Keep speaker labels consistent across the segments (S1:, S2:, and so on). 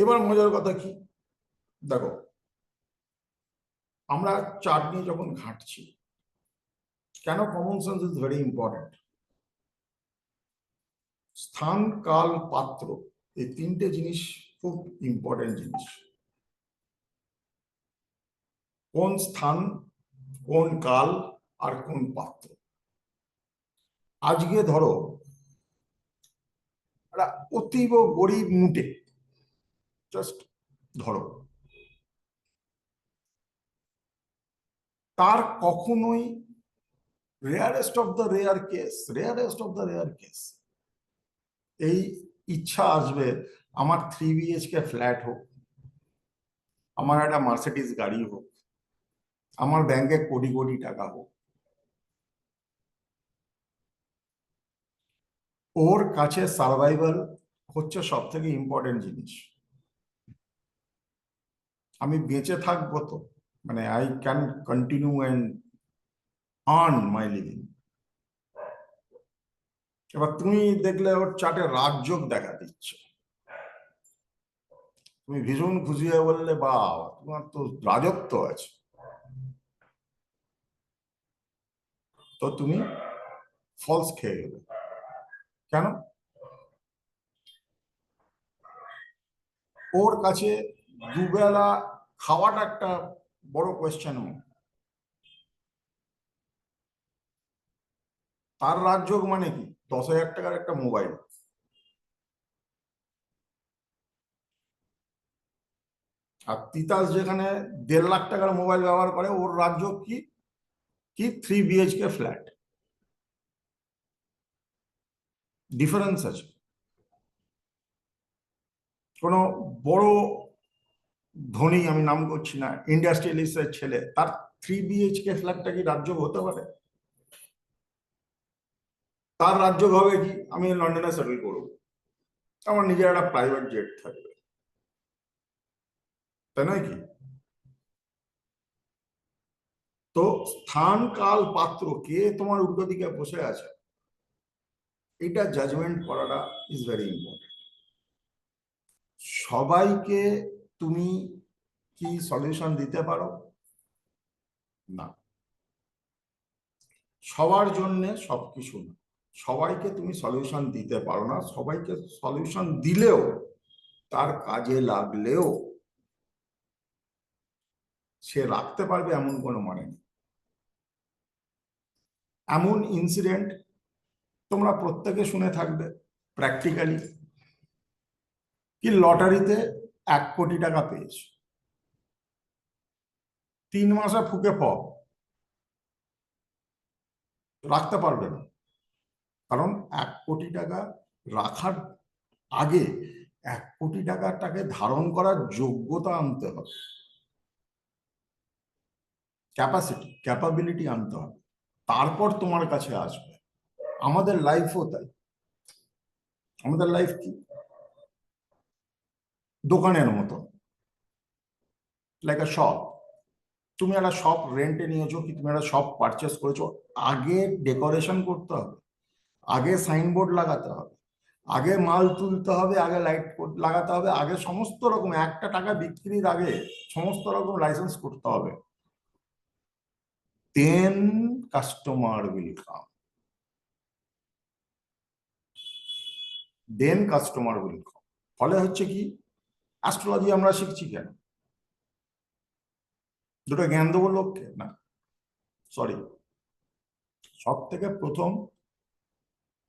S1: এবার মজার কথা কি, দেখো আমরা চার্ট নিয়ে যখন ঘাঁটছি, কেন common sense is very important. স্থান, কাল, পাত্র, এই তিনটে জিনিস খুব ইম্পর্টেন্ট জিনিস। কোন স্থান, কোন কাল, আর কোন পাত্র। আজকে ধরো একটা অতীব গরিব মুটে, জাস্ট ধরো, তার কখনোই rarest of the rare case এই ইচ্ছা আসবে আমার 3 BHK ফ্ল্যাট হোক, আমার একটা মার্সিডিজ গাড়ি হোক, আমার ব্যাংকে কোটি কোটি টাকা হোক। ওর কাছে সার্ভাইভাল হচ্ছে সব থেকে ইম্পর্টেন্ট জিনিস। আমি বেঁচে থাকবো তো, মানে I can continue and earn my living. এবার তুমি দেখলে ওর চার্টে রাজযোগ দেখা দিচ্ছে, তুমি ভীষণ খুশি হয়ে বললে বা তোমার তো রাজত্ব আছে, তো তুমি ফলস খেয়ে গেলে। কেন? ওর কাছে দুবেলা খাওয়াটা একটা বড় কোয়েশ্চেন। তার রাজযোগ মানে কি? 10,000 টাকার একটা মোবাইল। আর তিতাস যেখানে 1.5 লাখ টাকার মোবাইল ব্যবহার করে, ওর রাজযোগ কি? কি 3 BHK ফ্ল্যাট। ডিফারেন্স আছে। কোনো বড় ধনী, আমি নাম করছি না, ইন্ডাস্ট্রিয়ালিস্টের ছেলে, তার 3 BHK ফ্ল্যাটটা কি রাজযোগ হতে পারে? তার রাজযোগ হবে কি, আমি লন্ডনে সেটেল করবো, আমার নিজের একটা প্রাইভেট জেট থাকবে, তাই নয় কি? তো স্থান, কাল, পাত্র, কে তোমার উল্টো দিকে বসে আছে, এটা জাজমেন্ট করাটা ইজ ভেরি ইম্পর্টেন্ট। সবাইকে তুমি কি সলিউশন দিতে পারো? না। সবার জন্য সবকিছু না, সবাইকে তুমি সলিউশন দিতে পারো না। সবাইকে সলিউশন দিলেও, তার কাজে লাগলেও সে রাখতে পারবে এমন কোনো মানে নেই। এমন ইনসিডেন্ট তোমরা প্রত্যেকে শুনে থাকবে প্র্যাকটিক্যালি, কি লটারিতে 1 কোটি টাকা পেয়েছে, 3 মাসে ফুকে রাখতে পারবে না। কারণ 1 কোটি টাকা রাখার আগে 1 কোটি টাকাটাকে ধারণ করার যোগ্যতা আনতে হবে, ক্যাপাবিলিটি আনতে হবে, তারপর তোমার কাছে আসবে। আমাদের লাইফও তাই। আমাদের লাইফ কি? দোকানের মতো, লাইক আ শপ। তুমি একটা শপ রেন্টে নিয়েছো, কি তুমি একটা শপ পারচেস করেছো, আগে ডেকোরেশন করতে হবে, আগে সাইনবোর্ড লাগাতে হবে, আগে মাল তুলতে হবে, আগে লাইট লাগাতে হবে, আগে সমস্ত রকম, একটা টাকা বিক্রির আগে সমস্ত রকম লাইসেন্স করতে হবে। Then customer will come, then customer will come. ফলে হচ্ছে কি, অ্যাস্ট্রোলজি আমরা শিখছি কেন? দুটো জ্ঞান দেবো লোককে? না, সরি। সব থেকে প্রথম,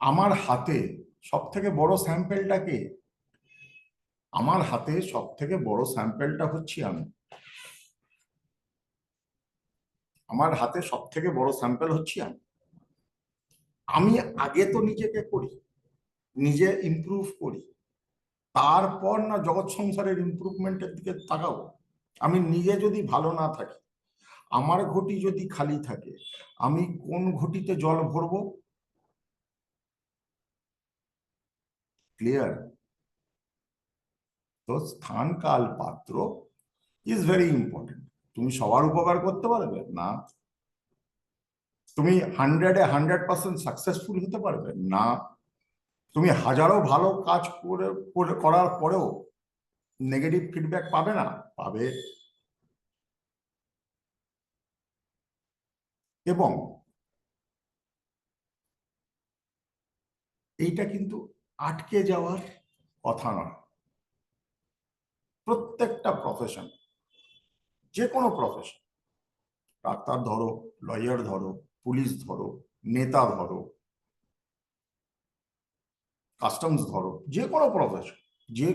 S1: আমার হাতে সব থেকে বড় স্যাম্পেলটা কে? আমার হাতে সব থেকে বড় স্যাম্পেলটা হচ্ছি আমি। আমার হাতে সব থেকে বড় স্যাম্পেল হচ্ছি আমি। আমি আগে তো নিজেকে করি, নিজে ইমপ্রুভ করি, তারপর না জগৎ সংসারের ইমপ্রুভমেন্টের দিকে তাকাবো। আমি নিজে যদি ভালো না থাকি, আমার ঘটি যদি খালি থাকে, আমি কোন ঘটিতে জল ভরবো? ক্লিয়ার? তো স্থান, কাল, পাত্র ইজ ভেরি ইম্পর্টেন্ট। তুমি সবার উপকার করতে পারবে না, তুমি 100-এ 100% সাকসেসফুল হতে পারবে না, তুমি হাজারো ভালো কাজ করার পরেও নেগেটিভ ফিডব্যাক পাবে না? পাবে। এবং এইটা কিন্তু আটকে যাওয়ার কথা নয়। প্রত্যেকটা প্রফেশন, যে কোনো প্রফেশন, ডাক্তার ধরো, লয়ার ধরো, পুলিশ ধরো, নেতা ধরো, কাস্টমস ধরো, যে কোনো প্রফেশন, যে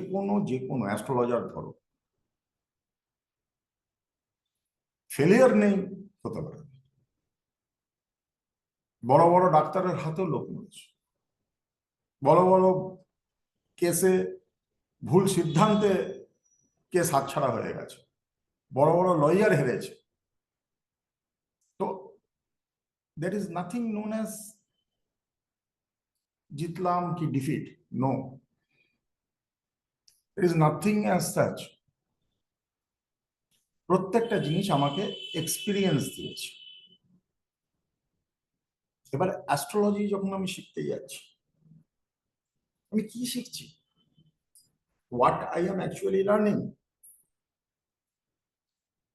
S1: কোনো অ্যাস্ট্রোলজার ধরো, ফেলিয়ার নেই হতে পারে। বড় বড় ডাক্তারের হাতেও লোক মরেছে, বড় বড় কেসে ভুল সিদ্ধান্তে কেস হাতছাড়া হয়ে গেছে, বড় বড় লয়ার হেরেছে। তো that is nothing known as জিতলাম কি defeat, no, it is nothing as such. প্রত্যেকটা জিনিস আমাকে এক্সপিরিয়েন্স দিয়েছে। এবার অ্যাস্ট্রোলজি যখন আমি শিখতে যাচ্ছি, আমি কি শিখছি? What I am actually learning,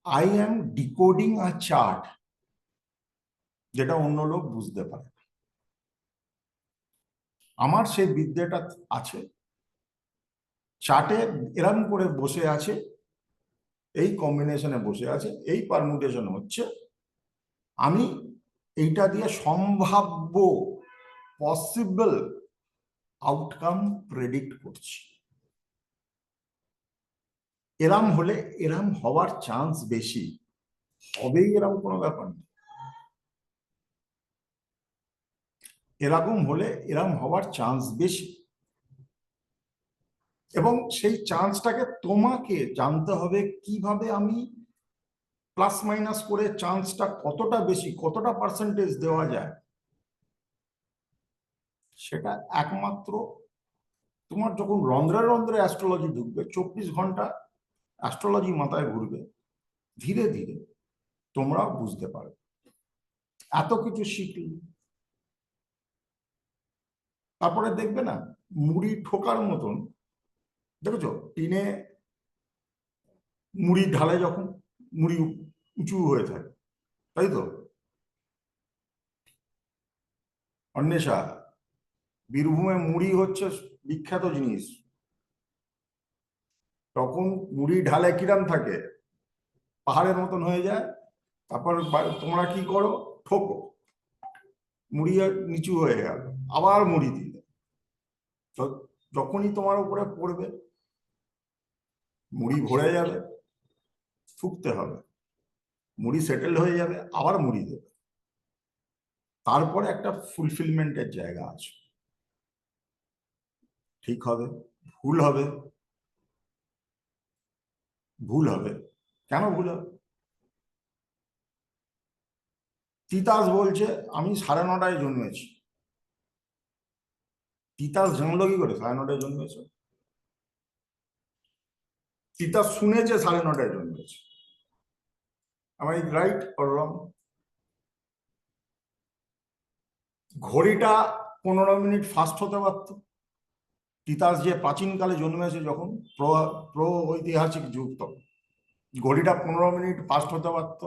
S1: I am decoding a chart, যেটা অন্য লোক বুঝতে পারে। আমার সেই বিদ্যাটা আছে, চার্টে এরম করে বসে আছে, এই কম্বিনেশনে বসে আছে, এই পারমুটেশন হচ্ছে, আমি এইটা দিয়ে সম্ভাব্য পসিবল আউটকাম প্রেডিক্ট করছি। এরম হলে এরম হওয়ার চান্স বেশি, হবেই এরম কোনো ব্যাপার নেই। এরকম হলে এরম হওয়ার চান্স বেশি, এবং সেই চান্সটাকে তোমাকে জানতে হবে কিভাবে আমি প্লাস মাইনাস করে চান্সটা কতটা বেশি, কতটা পার্সেন্টেজ দেওয়া যায়, সেটা একমাত্র তোমার যখন রন্ধ্রে রন্ধ্রে অ্যাস্ট্রোলজি ঢুকবে, 24 ঘন্টা অ্যাস্ট্রোলজি মাথায় ঘুরবে, ধীরে ধীরে তোমরা বুঝতে পারবে। এত কিছু শিখলি, তারপরে দেখবে না মুড়ি ঠোকার মতন, দেখেছো টিনে মুড়ি ঢালে যখন মুড়ি উঁচু হয়ে থাকে, তাই তো? অন্বেষা, বীরভূমে মুড়ি হচ্ছে বিখ্যাত জিনিস। তখন মুড়ি ঢালে কিরাম থাকে, পাহাড়ের মতন হয়ে যায়। তারপর তোমরা কি করো, ঠোকো, মুড়ি নিচু হয়ে গেল, আবার মুড়ি দিলে, যখনই তোমার উপরে পড়বে মুড়ি ভরে যাবে, ফুকতে হবে, মুড়ি সেটেল হয়ে যাবে, আবার মুড়ি দেবে। তারপরে একটা ফুলফিলমেন্টের জায়গা আছে। ঠিক হবে, ভুল হবে, ভুল হবে। কেন ভুল হবে? তিতাস বলছে আমি 9:30টায় জন্মেছি। তিতাস জানলো কি করে 9:30টায় জন্মেছে? তিতাস শুনেছে 9:30টায় জন্মেছে। am I right or wrong? ঘড়িটা 15 মিনিট ফাস্ট হতে পারত। তিতাস যে প্রাচীনকালে জন্মেছে যখন, প্র ঐতিহাসিক যুগ, তখন ঘড়িটা 15 মিনিট ফাস্ট হতে পারত,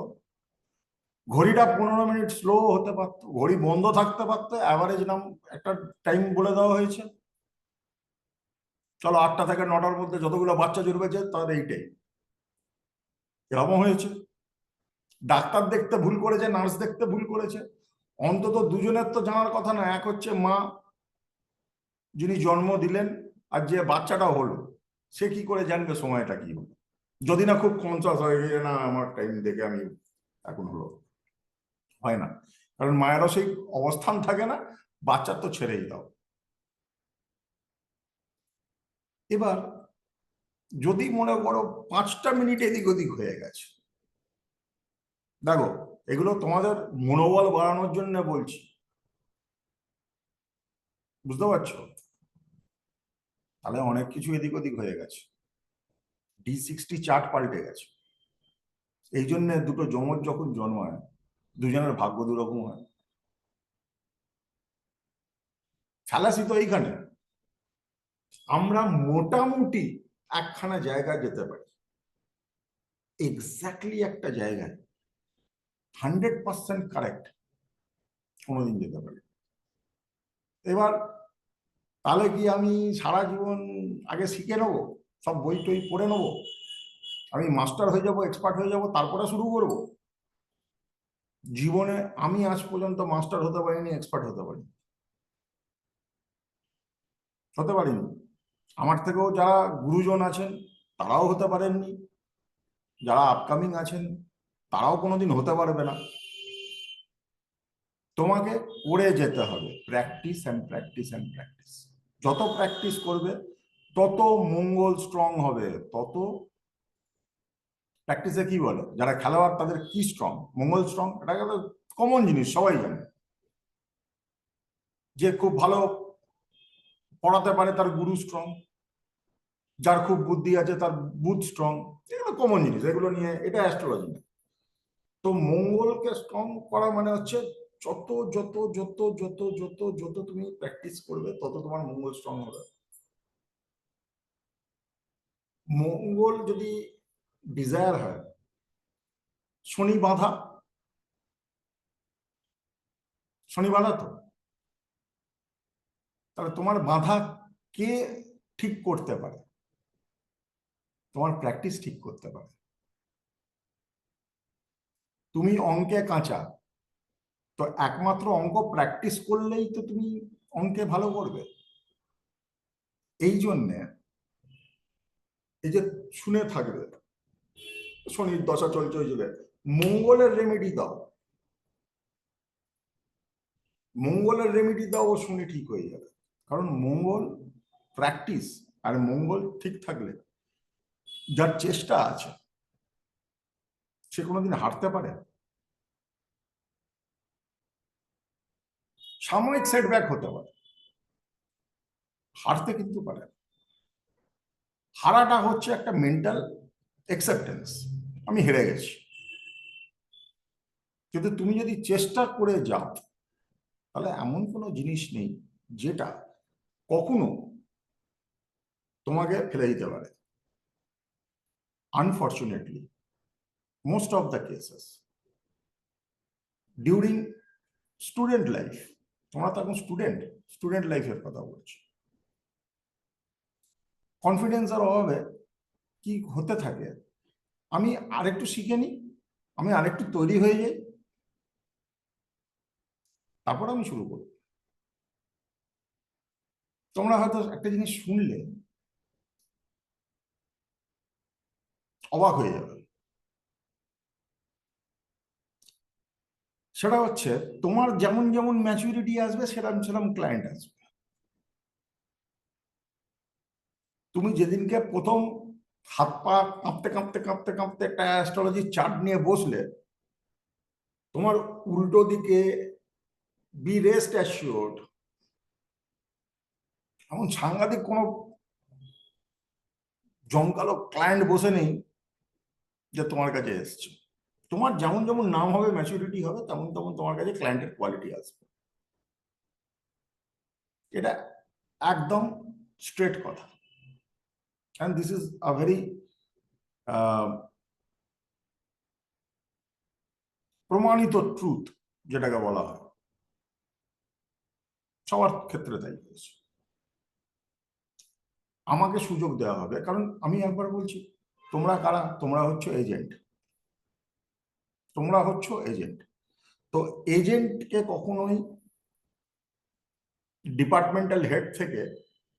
S1: ঘড়িটা 15 মিনিট স্লো হতে পারতো, ঘড়ি বন্ধ থাকতে পারতো, অ্যাভারেজ নাম একটা টাইম বলে দেওয়া হয়েছে, চলো 8টা থেকে 9টার মধ্যে যতগুলো বাচ্চা জন্মেছে তার এইটাই, এরকম হয়েছে। ডাক্তার দেখতে ভুল করেছে, নার্স দেখতে ভুল করেছে, অন্তত দুজনের তো জানার কথা না। এক হচ্ছে মা, যিনি জন্ম দিলেন, আর যে বাচ্চাটা হলো, সে কি করে জানবে সময়টা কি হলো, যদি না খুব কনসাস হয় যে না আমার টাইম দেখে আমি এখন হলো। হয় না, কারণ মায়েরও সেই অবস্থান থাকে না, বাচ্চার তো ছেড়েই দাও। এবার যদি মনে করো 5টা মিনিট এদিক ওদিক হয়ে গেছে, দেখো এগুলো তোমাদের মনোবল বাড়ানোর জন্য বলছি, বুঝতে পারছো? তাহলে অনেক কিছু এদিক ওদিক হয়ে গেছে, D60 চার্ট পাল্টে গেছে। এই জন্য দুটো যমজ যখন জন্মায়, দুজনের ভাগ্য দুরকম হয়। ফ্যালাসি তো এইখানে, আমরা মোটামুটি একখানা জায়গায় যেতে পারি, এক্স্যাক্টলি একটা জায়গায় 100% কারেক্ট কোনোদিন যেতে পারি। এবার তাহলে কি আমি সারা জীবন আগে শিখে নেবো, সব বই টই পড়ে নেবো, আমি মাস্টার হয়ে যাব, এক্সপার্ট হয়ে যাব, তারপরে শুরু করব? জীবনে আমি আজ পর্যন্ত মাস্টার হতে পারিনি, এক্সপার্ট হতে পারিনি। আমার থেকেও যারা গুরুজন আছেন তারাও হতে পারেননি, যারা আপকামিং আছেন তারাও কোনোদিন হতে পারবে না। তোমাকে করে যেতে হবে, practice and practice and practice. যত প্র্যাকটিস করবে তত মঙ্গল স্ট্রং হবে, তত প্র্যাকটিসে কি বলে যারা খেলোয়াড় তাদের কি স্ট্রং, মঙ্গল স্ট্রং, এটা একটা কমন জিনিস, সবাই জানে। যে খুব ভালো পড়াতে পারে তার গুরু স্ট্রং, যার খুব বুদ্ধি আছে তার বুধ স্ট্রং, এগুলো কমন জিনিস, এগুলো নিয়ে, এটা অ্যাস্ট্রোলজি না। তো মঙ্গলকে স্ট্রং করা মানে হচ্ছে যত যত যত যত যত যত তুমি প্র্যাকটিস করবে তত তোমার মঙ্গল স্ট্রং হবে। মঙ্গল যদি ডিজায়ার হয়, শনি বাঁধা, শনি বাঁধা তো, তাহলে তোমার বাঁধা কে ঠিক করতে পারে? তোমার প্র্যাকটিস ঠিক করতে পারে। তুমি অঙ্কে কাঁচা, তো একমাত্র অঙ্ক প্র্যাকটিস করলেই তো তুমি অঙ্কে ভালো করবে। এই জন্যে এই যে শুনে থাকবে শনির দশা চলছে, ওই যুগে মঙ্গলের রেমেডি দাও, মঙ্গলের রেমেডি দাও, ও শনি ঠিক হয়ে যাবে। কারণ মঙ্গল প্র্যাকটিস, আর মঙ্গল ঠিক থাকলে যার চেষ্টা আছে সে কোনোদিন হারতে পারে? সাময়িক সেটব্যাক হতে পারে, হারতে কিন্তু পারে। হারাটা হচ্ছে একটা মেন্টাল অ্যাকসেপ্টেন্স, আমি হেরে গেছি। কিন্তু তুমি যদি চেষ্টা করে যাও, তাহলে এমন কোনো জিনিস নেই যেটা কখনো তোমাকে ফেলে দিতে পারে। Unfortunately most of the cases during student life, তোমরা তো এখন স্টুডেন্ট, স্টুডেন্ট লাইফের কথা বলছি, কনফিডেন্সের অভাবে কি হতে থাকে, আমি আরেকটু শিখে নিই, আমি আরেকটু তৈরি হয়ে যাই, তারপর আমি শুরু করব। তোমরা হয়তো একটা জিনিস শুনলে অবাক হয়ে যাবে, সেটা হচ্ছে তোমার যেমন যেমন ম্যাচুরিটি আসবে সেরকম সেরকম ক্লায়েন্ট আসবে। তুমি যেদিনকে প্রথম হাত পা কাঁপতে কাঁপতে কাঁপতে কাঁপতে একটা অ্যাস্ট্রোলজির চার্ট নিয়ে বসলে, তোমার উল্টো দিকে বি রেস্ট অ্যাসিওর্ড এমন সাংঘাতিক কোনো জমকালো ক্লায়েন্ট বসে নেই যে তোমার কাছে এসছে। তোমার যেমন যেমন নাম হবে, ম্যাচুরিটি হবে, তেমন তেমন তোমার কাছে ক্লায়েন্টের কোয়ালিটি আসবে। এটা একদম স্ট্রেট কথা, and this is a very প্রমাণিত ট্রুথ, যেটাকে বলা হয়, সবার ক্ষেত্রে তাই হয়েছে। আমাকে সুযোগ দেওয়া হবে, কারণ আমি একবার বলছি, তোমরা কারা? তোমরা হচ্ছে এজেন্ট, তোমরা হচ্ছে এজেন্ট। তো এজেন্টকে কখনোই ডিপার্টমেন্টাল হেড থেকে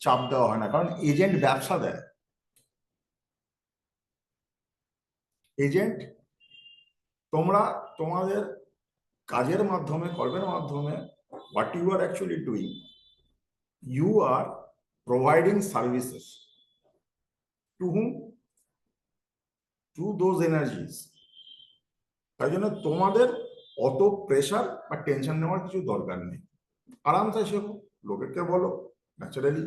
S1: চাপ দেওয়া হয় না, কারণ এজেন্ট ব্যবসা দেয়। এজেন্ট, তোমরা তোমাদের কাজের মাধ্যমে, কর্মের মাধ্যমে, what you are actually doing, you are providing services to whom, to those energies. তাই জন্য তোমাদের অত প্রেশার বা টেনশন নেওয়ার কিছু দরকার নেই। আরামসে শেখো, লোকেরকে বলো, ন্যাচারালি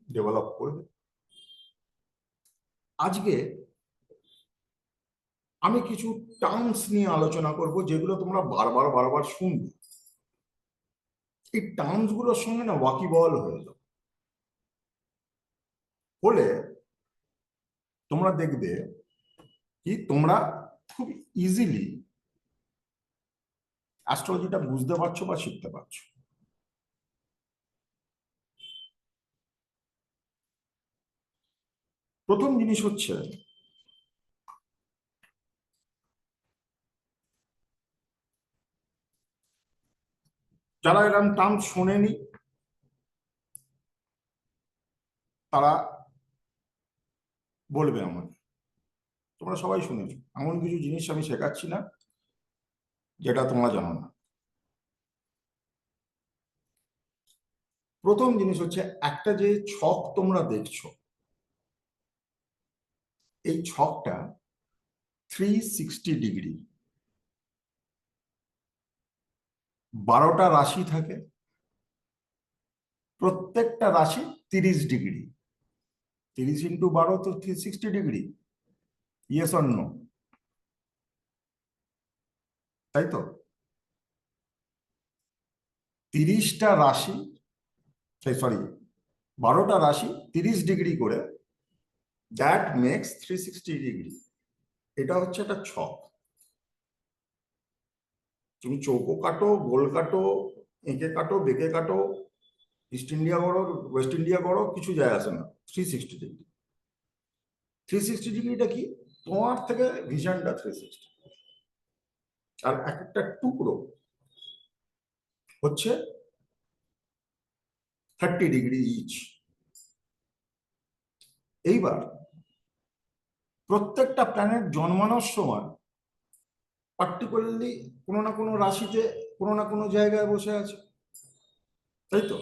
S1: ডেভেলপ করবে। আজকে আমি কিছু টার্মস নিয়ে আলোচনা করব যেগুলো তোমরা বারবার বারবার শুনবে। এই টার্মস গুলোর সঙ্গে না ওয়াকিবহাল হয়ে যাও, হলে তোমরা দেখবে কি তোমরা খুব ইজিলি অ্যাস্ট্রোলজিটা বুঝতে পারছো বা শিখতে পারছো। প্রথম জিনিস হচ্ছে, যারা এরকম টার্ম শোনেনি তারা বলবে আমাকে, তোমরা সবাই শুনেছো, এমন কিছু জিনিস আমি শেখাচ্ছি না যেটা তোমরা জানো না। প্রথম জিনিস হচ্ছে, একটা যে ছক তোমরা দেখছো, এই ছকটা 360 ডিগ্রি। 12টা রাশি থাকে, প্রত্যেকটা রাশি 30 ডিগ্রি। 30 × 12 তো 360 ডিগ্রি। Yes or no? তাই তো? 30টা রাশি, সরি, 12টা রাশি 30 ডিগ্রি করে, দ্যাট মেক্স 360 ডিগ্রি। এটা হচ্ছে একটা ছক। তুমি চৌকো কাটো, গোল কাটো, এঁকে কাটো, বেঁকে কাটো, ইস্ট ইন্ডিয়া করো, ওয়েস্ট ইন্ডিয়া করো, কিছু যায় আসে না। 360 ডিগ্রি। 360 ডিগ্রিটা কি? তোমার থেকে ভিশনটা 360, আর এক একটা টুকরো হচ্ছে 30 ডিগ্রি ইচ। এইবার প্রত্যেকটা প্ল্যানেট জন্মানোর সময় পার্টিকুলারলি কোনো না কোনো রাশিতে, কোনো না কোনো জায়গায় বসে আছে, তাই তো?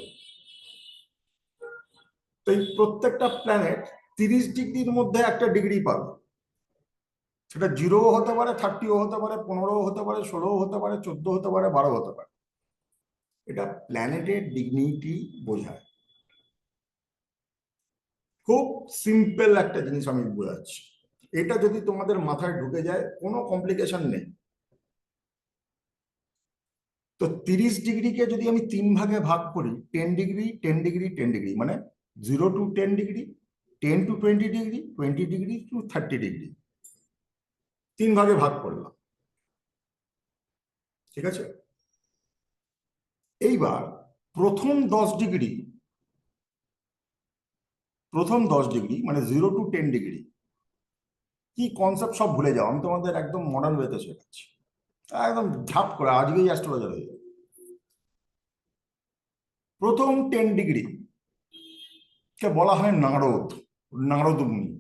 S1: তো এই প্রত্যেকটা প্ল্যানেট 30 ডিগ্রির মধ্যে একটা ডিগ্রি পাবে। সেটা 0ও হতে পারে, 30ও হতে পারে, 15ও হতে পারে, 16ও হতে পারে, 14 হতে পারে, 12 হতে পারে। এটা প্ল্যানেটের ডিগনিটি বোঝায়। খুব সিম্পল একটা জিনিস আমি বোঝাচ্ছি, এটা যদি তোমাদের মাথায় ঢুকে যায় কোনো কমপ্লিকেশন নেই। তো 30 ডিগ্রিকে যদি আমি 3 ভাগে ভাগ করি, 10 ডিগ্রি, 10 ডিগ্রি, 10 ডিগ্রি, মানে 0 to 10 degree, 10 to 20 degree, 20 degree to 30 degree, 3 ভাগে ভাগ করলাম। ঠিক আছে? এইবার প্রথম 10 ডিগ্রি, মানে 0 to 10 ডিগ্রি, কি কনসেপ্ট সব ভুলে যাও, আমি তোমাদের একদম মডার্ন ওয়েতে শেখাচ্ছি, একদম ঝাপ করে আজকেই অ্যাস্ট্রোলজার হয়ে যাবে। প্রথম 10 ডিগ্রি কে বলা হয় নারদ, নারদ মুনি।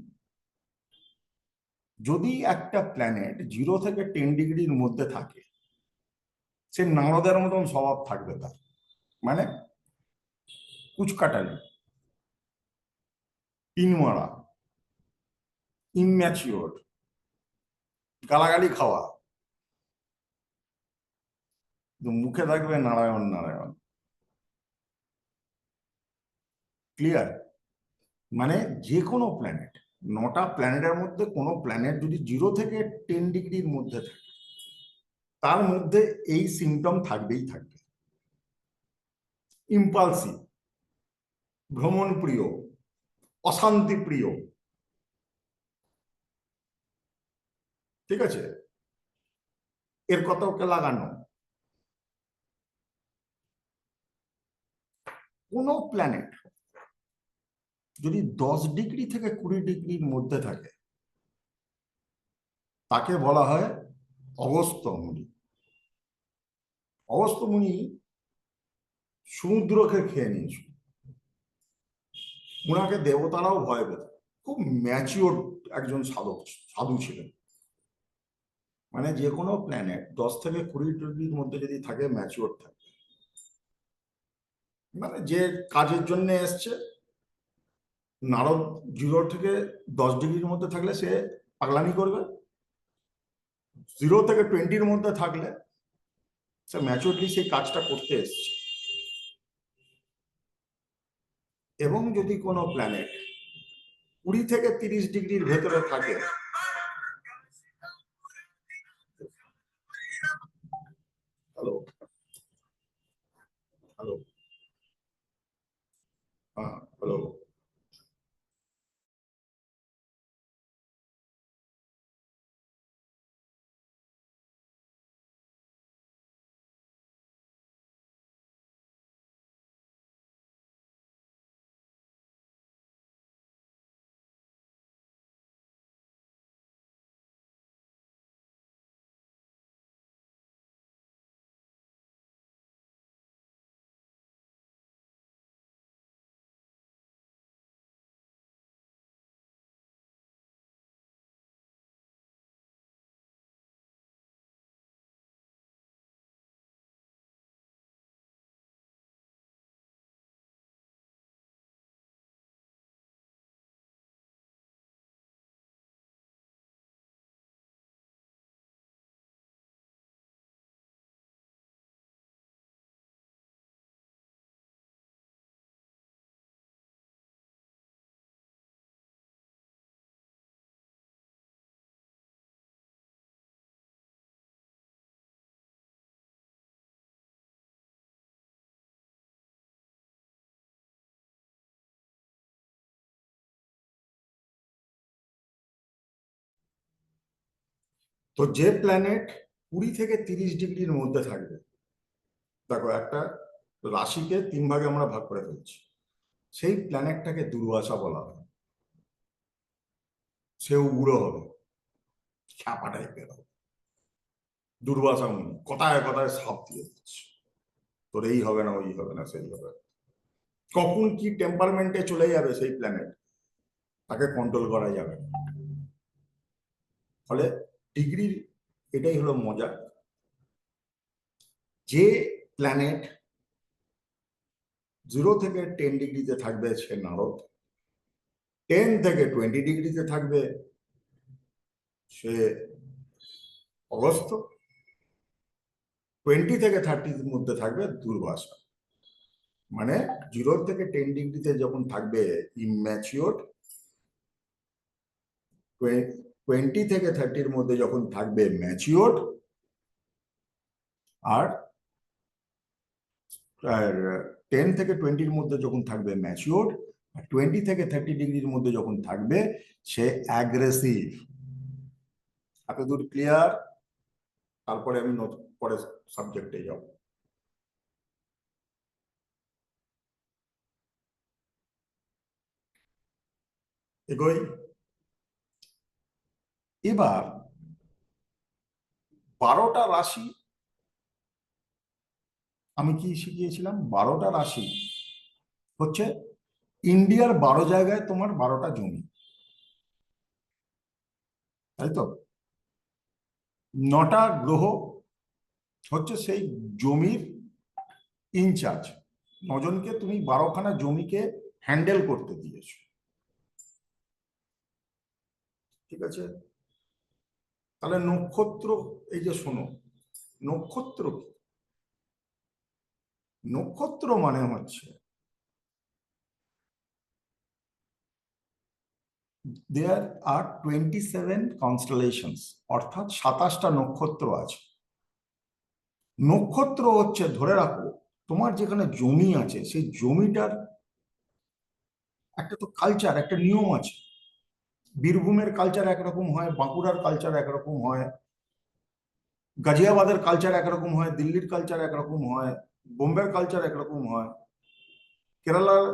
S1: যদি একটা প্ল্যানেট 0 থেকে 10 ডিগ্রির মধ্যে থাকে, সে নারদের মতন স্বভাব থাকবে তার। মানে কুচকাটালি, পিনমারা, ইম্যাচিওর, গালাগালি খাওয়া, মুখে থাকবে নারায়ণ নারায়ণ। ক্লিয়ার? মানে যে কোনো প্ল্যানেট, 9টা প্ল্যানেটের মধ্যে কোনো প্ল্যানেট যদি 0 থেকে 10 ডিগ্রির মধ্যে থাকে, তার মধ্যে এই সিমটম থাকবেই থাকবে। ইম্পালসিভ, ভ্রমণ প্রিয়, অশান্তি প্রিয়। ঠিক আছে? এর কথা ওকে লাগানো। কোনো প্ল্যানেট যদি 10 ডিগ্রি থেকে 20 ডিগ্রির মধ্যে থাকে, তাকে বলা হয় অগস্ত্য মুনি। অগস্ত্য মুনি সমুদ্রকে খেয়ে নিয়েছিল, ওনাকে দেবতারাও ভয় পেত। খুব ম্যাচিওর একজন সাধক, সাধু ছিলেন। মানে যে কোনো প্ল্যানেট 10 থেকে 20 ডিগ্রির মধ্যে যদি থাকে, ম্যাচিওর থাকে। মানে যে কাজের জন্য এসছে, নারদ 0 থেকে 10 ডিগ্রির মধ্যে থাকলে সে পাগলামি করবে, 0 থেকে 20-র মধ্যে থাকলে সে ম্যাচিওরলি সেই কাজটা করতে এসছে। এবং যদি কোনো প্ল্যানেট 20 থেকে 30 ডিগ্রির ভেতরে থাকে, হ্যালো, হ্যালো, হ্যাঁ, হ্যালো। তো যে প্ল্যানেট 20 থেকে 30 ডিগ্রির মধ্যে থাকবে, দেখো একটা রাশিকে 3 ভাগে আমরা ভাগ করে ফেলছি, সেই প্ল্যানেটটাকে দুর্বাসা বলা হয়। সে উগ্র হবে, খ্যাপা টাইপের হবে, দুর্বাসা মুনি, কথায় কথায় সাপ দিয়ে দিচ্ছে, তোর এই হবে না, ওই হবে না, সেই হবে না। কখন কি টেম্পারমেন্টে চলে যাবে সেই প্ল্যানেট তাকে কন্ট্রোল করা যাবে না। ফলে ডিগ্রির এটাই হলো মজা, যে প্ল্যানেট 0 থেকে 10 ডিগ্রিতে থাকবে সে নারদ, 10 থেকে 20 ডিগ্রিতে থাকবে সে অগস্ত্য, 20 থেকে 30 মধ্যে থাকবে দুর্বাসা। মানে 0 থেকে 10 ডিগ্রিতে যখন থাকবে ইম্যাচিওর, 20 থেকে 30-র মধ্যে যখন থাকবে ম্যাচিওর, আর 10 থেকে 20-র মধ্যে যখন থাকবে ম্যাচিওর, আর 20 থেকে 30 ডিগ্রির মধ্যে যখন থাকবে সে অ্যাগ্রেসিভ। এতদূর ক্লিয়ার? তারপরে আমি পরে সাবজেক্টে যাব। এগোই। এবার 12টা রাশি, আমি কি শিখিয়েছিলাম? 12টা রাশি হচ্ছে ইন্ডিয়ার 12 জায়গায় তোমার 12টা জমি, তাই তো? 9টা গ্রহ হচ্ছে সেই জমির ইনচার্জ। 9জনকে তুমি 12খানা জমিকে হ্যান্ডেল করতে দিয়েছো, ঠিক আছে? তাহলে নক্ষত্র, এই যে শোনো, নক্ষত্র কি? নক্ষত্র মানে হচ্ছে দেয়ার আর 27 কনস্টেলেশনস, অর্থাৎ 27টা নক্ষত্র আছে। নক্ষত্র হচ্ছে, ধরে রাখো তোমার যেখানে জমি আছে সেই জমিটার একটা তো কালচার, একটা নিয়ম আছে। বীরভূমের কালচার একরকম হয়, বাঁকুড়ার কালচার একরকম হয়, গাজিয়াবাদের কালচার একরকম হয়, দিল্লির কালচার একরকম হয়, বোম্বের কালচার একরকম হয়, কেরালার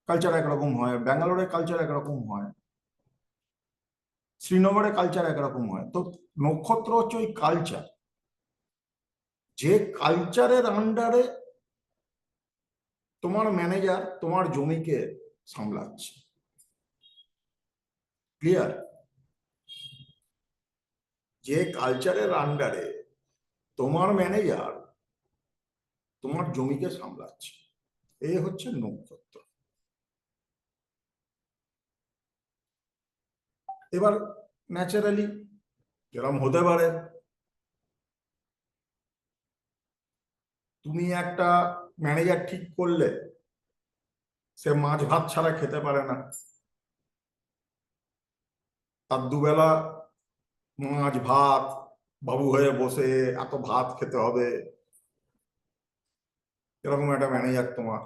S1: কালচার একরকম হয়, ব্যাঙ্গালোরের কালচার একরকম হয়, শ্রীনগরের কালচার একরকম হয়। তো নক্ষত্র হচ্ছে ওই কালচার, যে কালচারের আন্ডারে তোমার ম্যানেজার তোমার জমিকে সামলাচ্ছে। ক্লিয়ার? যে কালচারের আন্ডারে তোমার ম্যানেজার তোমার জমিকে সামলাচ্ছে, এই হচ্ছে নক্ষত্র। এবার ন্যাচারালি যেরকম হতে পারে, তুমি একটা ম্যানেজার ঠিক করলে সে মাছ ভাত ছাড়া খেতে পারে না, তার দুবেলা মাছ ভাত, বাবু হয়ে বসে এত ভাত খেতে হবে, এরকম একটা ম্যানেজার তোমার।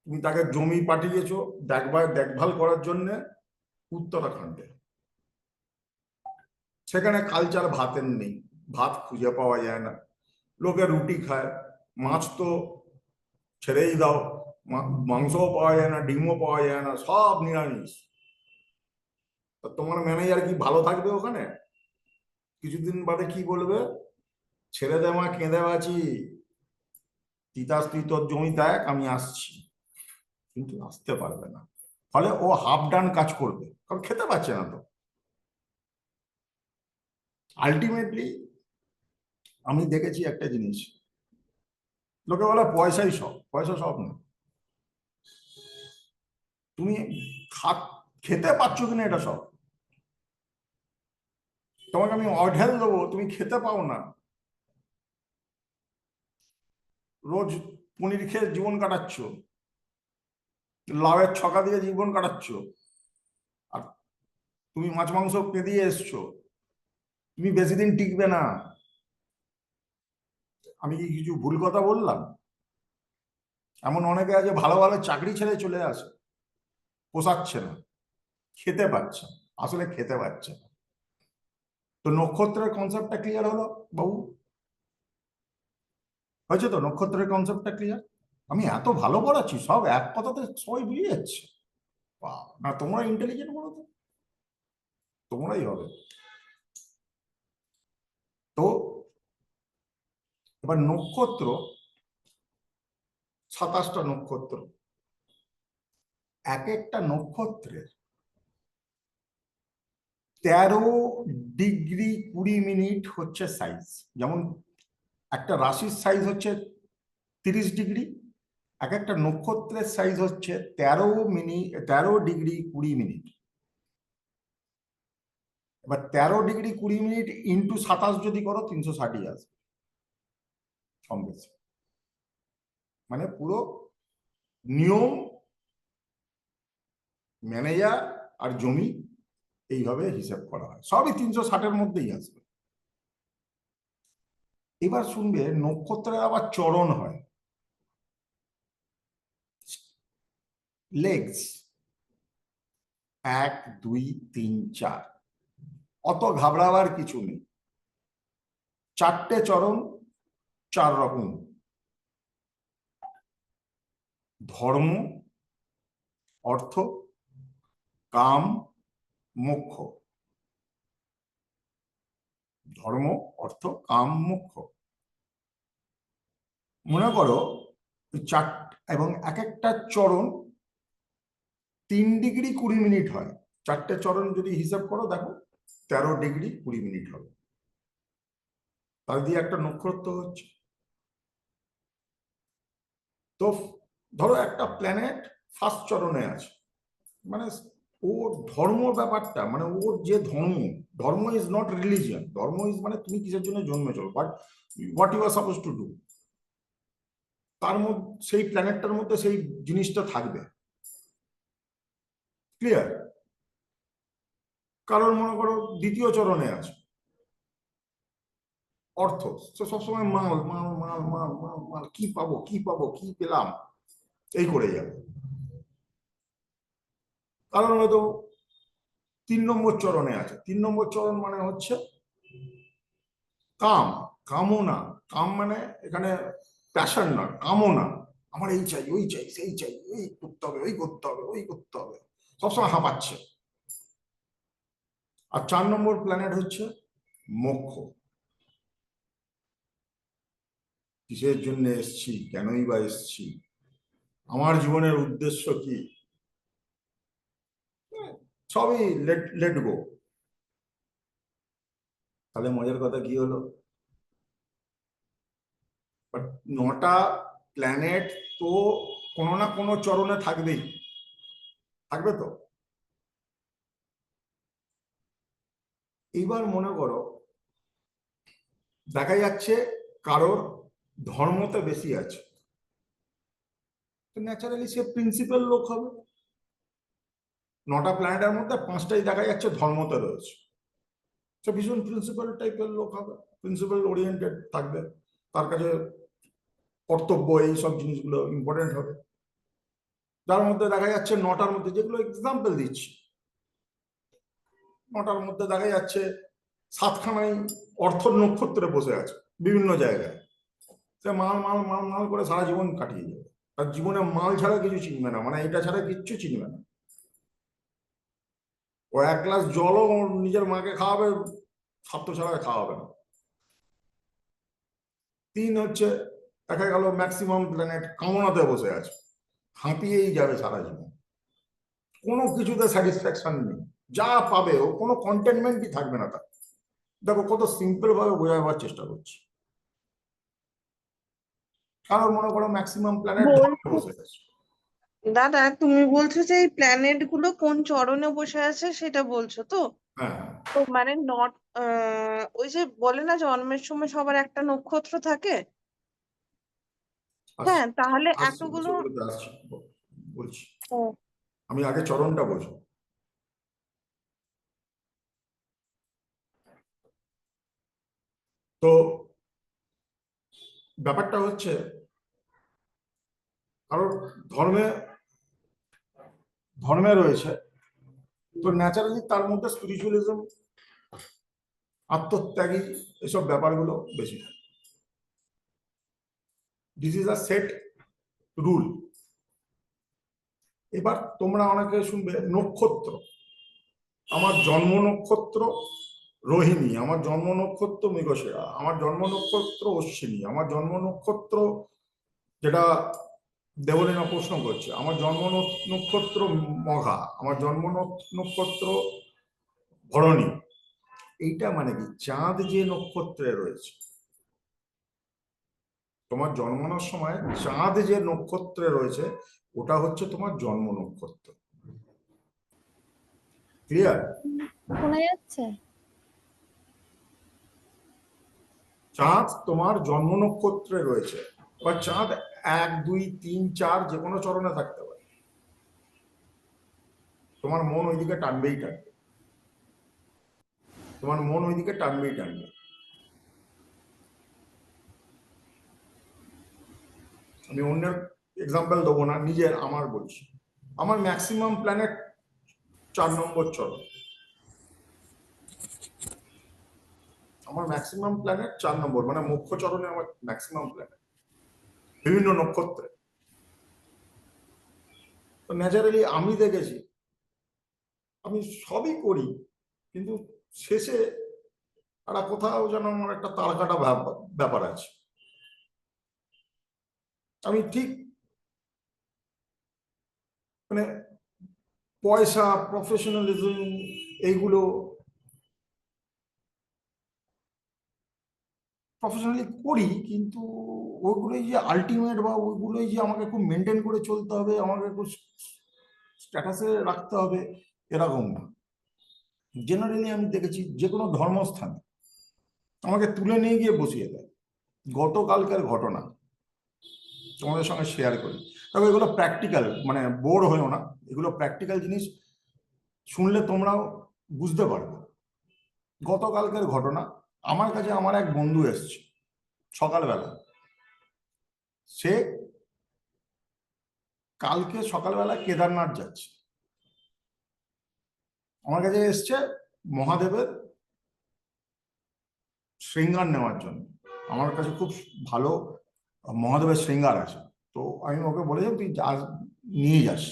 S1: তুমি তাকে জমি পাঠিয়েছো দেখভাল করার জন্য উত্তরাখণ্ডে, সেখানে কালচার ভাতের নেই, ভাত খুঁজে পাওয়া যায় না, লোকে রুটি খায়, মাছ তো ছেড়েই দাও, মাংসও পাওয়া যায় না, ডিমও পাওয়া যায় না, সব নিরামিষ। তা তোমার ম্যানেজার কি ভালো থাকবে ওখানে? কিছুদিন বাদে কি বলবে? ছেড়ে দে মা, কেঁদে বাঁচি, তিতাস তুই তোর জমি দেখ, আমি আসছি। কিন্তু আসতে পারবে না, ফলে ও হাফ ডান কাজ করবে, কারণ খেতে পাচ্ছে না তো। আলটিমেটলি আমি দেখেছি একটা জিনিস, লোকে বলে পয়সাই সব, পয়সা সব না। তুমি খেতে পাচ্ছ কিনা এটা সব। তোমাকে আমি অঢেল দেবো, তুমি খেতে পাও না, রোজ পনির খেয়ে জীবন কাটাচ্ছ, লাউয়ের ছকা দিয়ে জীবন কাটাচ্ছ, আর তুমি মাছ মাংস পেদিয়ে এসছো, তুমি বেশি দিন টিকবে না। আমি কি কিছু ভুল কথা বললাম? এমন অনেকে আছে ভালো ভালো চাকরি ছেড়ে চলে আসে, পোষাচ্ছে না, খেতে পাচ্ছে, আসলে খেতে পাচ্ছে না। তো নক্ষত্রের কনসেপ্টটা ক্লিয়ার হলো বাবু? হয়েছে তো? নক্ষত্রের কনসেপ্টটা ক্লিয়ার? আমি এত ভালো পড়াচ্ছি, সব এক কথাতে সবাই বুঝে যাচ্ছে। না তোমরা ইন্টেলিজেন্ট বলো তো, তোমরাই হবে। তো এবার নক্ষত্র, 27টা নক্ষত্র, এক একটা নক্ষত্রের 13 ডিগ্রি 20 মিনিট হচ্ছে সাইজ। যেমন একটা রাশির সাইজ হচ্ছে 30 ডিগ্রি, এক একটা নক্ষত্রের সাইজ হচ্ছে 13 ডিগ্রি 20 মিনিট। এবার 13 ডিগ্রি 20 মিনিট ইন্টু 27 যদি করো 360 আসবে কম বেশি। মানে পুরো নিয়ম, ম্যানেজার আর জমি এইভাবে হিসাব করা হয়, সবই 360-এর মধ্যেই আসবে। এবার শুনবে নক্ষত্রের আবার চরণ হয়, লেগস 1 2 3 4। অত ঘাবড়াবার কিছু নেই, 4টে চরণ, 4 রকম: ধর্ম, অর্থ, কাম, মোক্ষ। ধর্ম, অর্থ, কাম, মোক্ষ। মনে করো চার, এবং এক একটা চরণ 3 ডিগ্রি 20 মিনিট হয়। 4টে চরণ যদি হিসাব করো দেখো 13 ডিগ্রি 20 মিনিট হবে। তার দিয়ে একটা নক্ষত্র হচ্ছে। তো ধরো একটা প্ল্যানেট ফার্স্ট চরণে আছে, মানে ওর ধর্ম ব্যাপারটা, মানে ওর যে ধর্ম, dharma is not religion, dharma is মানে তুমি কিসের জন্য জন্মেছো, but what you are suppose to do, তার মধ্যে সেই প্ল্যানেটটার মধ্যে সেই জিনিসটা থাকবে। ক্লিয়ার? কারণ মনে করো দ্বিতীয় চরণে আছে অর্থ, তো সবসময় মাল মাল মাল মাল মাল মাল, কি পাবো কি পাবো কি পেলাম, এই করে যাবে। কারণ হয়তো 3 নম্বর চরণে আছে, 3 নম্বর চরণ মানে হচ্ছে কাম, কামনা। কাম মানে এখানে প্যাশন না, কামনা। আমার এই চাই, ওই চাই, সেই চাই, এই করতে হবে, ওই করতে হবে, ওই করতে হবে, সবসময় হাঁপাচ্ছে। আর 4 নম্বর প্ল্যানেট হচ্ছে মোক্ষ। কিসের জন্য এসছি, কেনই বা এসছি, আমার জীবনের উদ্দেশ্য কি, সবই লেট লেট গো। তাহলে মজার কথা কি হলো, বাট 9টা প্ল্যানেট তো কোনো না কোনো চরণে থাকবেই, থাকবে তো। এইবার মনে করো দেখা যাচ্ছে কারোর ধর্মতে বেশি আছে, তো ন্যাচারালি সে প্রিন্সিপাল লোক হবে। 9টা প্ল্যানেটের মধ্যে 5টাই দেখা যাচ্ছে ধর্মতে রয়েছে, সে ভীষণ প্রিন্সিপাল টাইপের লোক হবে, প্রিন্সিপাল ওরিয়েন্টেড থাকবে, তার কাছে কর্তব্য এইসব জিনিসগুলো ইম্পর্টেন্ট হবে। যার মধ্যে দেখা যাচ্ছে 9টার মধ্যে, যেগুলো এক্সাম্পল দিচ্ছি, 9টার মধ্যে দেখা যাচ্ছে 7খানাই অর্থ নক্ষত্রে বসে আছে বিভিন্ন জায়গায়, সে মাল মাল মাল মাল করে সারা জীবন কাটিয়ে যাবে। তার জীবনে মাল ছাড়া কিছু চিনবে না, মানে এটা ছাড়া কিচ্ছু চিনবে না। ও 1 গ্লাস জলও নিজের মাকে খাওয়াবে, স্বার্থ ছাড়া খাওয়াবে না। 3 হচ্ছে দেখা গেল ম্যাক্সিমাম প্ল্যানেট কামনাতে বসে আছে, হাঁপিয়েই যাবে সারা জীবন, কোনো কিছুতে স্যাটিসফ্যাকশন নেই, যা পাবে ও কোনো কন্টেনমেন্টই থাকবে না তার। দেখো কত সিম্পল ভাবে বোঝাবার চেষ্টা করছি। কারণ মনে করো ম্যাক্সিমাম প্ল্যানেট ধর্মে
S2: বলছি
S1: বসে আছে।
S2: দাদা, তুমি বলছো যে এই প্ল্যানেট গুলো কোন চরণে বসে আছে সেটা বলছো তো?
S1: হ্যাঁ,
S2: তো মানে নট ওই যে বলে না জন্মের সময় সবার একটা নক্ষত্র থাকে।
S1: আসছি
S2: হ্যাঁ, তাহলে
S1: আসছি
S2: এতগুলো।
S1: ওগুলোতে আসছি, বলছি।
S2: ও,
S1: আমি আগে চরণটা বলছি। তো ব্যাপারটা হচ্ছে কারণ ধর্মে ধর্মে রয়েছে, তো ন্যাচারালি তার মধ্যে স্পিরিচুয়ালিজম আত্মত্যাগী, এসব ব্যাপারগুলো বেশি থাকে। This is a set rule. এবার তোমরা অনেকে শুনবে নক্ষত্র। আমার জন্ম নক্ষত্র রোহিণী, আমার জন্ম নক্ষত্র মৃগশিরা, আমার জন্ম নক্ষত্র অশ্বিনী, আমার জন্ম নক্ষত্র, যেটা দেবলীনা প্রশ্ন করছে, আমার জন্ম নক্ষত্র মঘা, আমার জন্ম নক্ষত্র ভরণী। এইটা মানে কি, চাঁদ যে নক্ষত্রে রয়েছে, তোমার জন্মানোর সময় চাঁদ যে নক্ষত্রে রয়েছে ওটা হচ্ছে তোমার জন্ম নক্ষত্র। ক্লিয়ার?
S3: শোনা যাচ্ছে?
S1: চাঁদ তোমার জন্ম নক্ষত্রে রয়েছে। এবার চাঁদ 1, 2, 3, 4 যে কোনো চরণে থাকতে পারে। তোমার মন ওইদিকে টানবেই টানবে, তোমার মন ওইদিকে টানবেই টানবে। আমি অন্যের এক্সাম্পল দেবো না, নিজের আমার বলছি। আমার ম্যাক্সিমাম প্ল্যানেট 4 নম্বর চরণ। আমার ম্যাক্সিমাম প্ল্যানেট 4 নম্বর, মানে মুখ্য চরণে আমার ম্যাক্সিমাম প্ল্যানেট বিভিন্ন নক্ষত্রে। তো ন্যাচারালি আমি দেখেছি আমি সবই করি, কিন্তু শেষে একটা কোথাও যেন আমার একটা তাল কাটা ব্যাপার আছে। আমি ঠিক মানে পয়সা, প্রফেশনালিজম, এইগুলো প্রফেশনালি করি, কিন্তু ওইগুলোই যে আলটিমেট, বা ওইগুলোই যে আমাকে খুব মেনটেন করে চলতে হবে, আমাকে খুব স্ট্যাটাসে রাখতে হবে, এরকম না। জেনারেলি আমি দেখেছি যে কোনো ধর্মস্থানে আমাকে তুলে নিয়ে গিয়ে বসিয়ে দেয়। গতকালকার ঘটনা তোমাদের সঙ্গে শেয়ার করি, তবে এগুলো প্র্যাকটিক্যাল, মানে বোর হয়েও না, এগুলো প্র্যাকটিক্যাল জিনিস, শুনলে তোমরাও বুঝতে পারবে। গতকালকের ঘটনা, আমার কাছে আমার এক বন্ধু এসছে সকালবেলা। সে কালকে সকালবেলা কেদারনাথ যাচ্ছে, আমার কাছে এসছে মহাদেবের শৃঙ্গার নেওয়ার জন্য। আমার কাছে খুব ভালো মহাদেবের শৃঙ্গার আছে, তো আমি ওকে বলেছিলাম তুই যা নিয়ে যাস,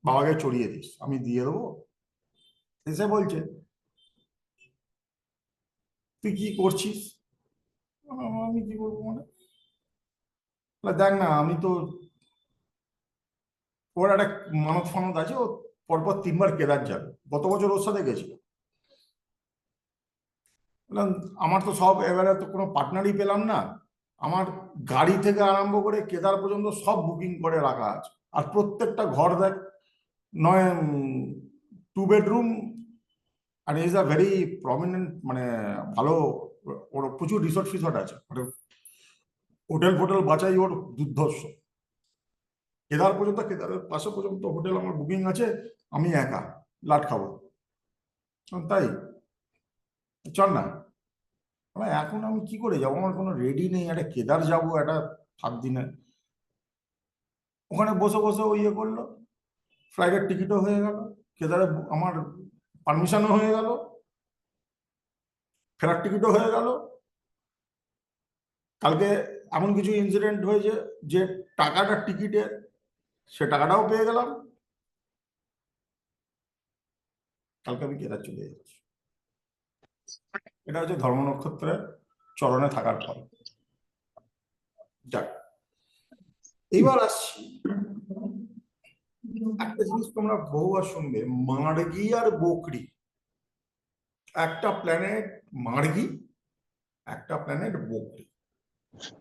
S1: বাবাকে চড়িয়ে দিস, আমি দিয়ে দেবো। এসে বলছে তুই কি করছিস? আমি কি করবো মানে, দেখ না আমি তো, ওর একটা মানত ফানত আছে, ও পরপর 3 বার কেদার যাবে, গত বছর ওর সাথে গেছিল। আমার তো সব, এবারে তো কোনো পার্টনারই পেলাম না। আমার গাড়ি থেকে আরম্ভ করে কেদার পর্যন্ত সব বুকিং করে রাখা আছে, আর প্রত্যেকটা ঘর দেখ, নয় 2 বেডরুম, আর ইজ আ ভেরি প্রমিনেন্ট, মানে ভালো, ওর প্রচুর রিসোর্ট ফিসোর্ট আছে, মানে হোটেল ফোটেল বাঁচাই ওর দুর্ধর্ষ। কেদার পর্যন্ত, কেদারের পাশে পর্যন্ত হোটেল আমার বুকিং আছে, আমি একা লাট খাবো। তাই চল না। এখন আমি কি করে যাবো, আমার কোনো রেডি নেই, একটা কেদার যাবো একটা 7 দিনে। ওখানে বসে বসে ও ইয়ে করলো, ফ্লাইটের টিকিটও হয়ে গেল, কেদারে আমার পারমিশনও হয়ে গেল, ফেরার টিকিটও হয়ে গেল। কালকে এমন কিছু ইনসিডেন্ট হয়েছে যে টাকাটা টিকিটের, সে টাকাটাও পেয়ে গেলাম। কালকে আমি কেদার চলে যাচ্ছি। এটা হচ্ছে ধর্ম নক্ষত্রের চরণে থাকার ফল। যাক, এইবার আসছি, একটা জিনিস তোমরা বহুবার শুনবে, মার্গি আর বকরি। একটা প্ল্যানেট মার্গি, একটা প্ল্যানেট বকরি।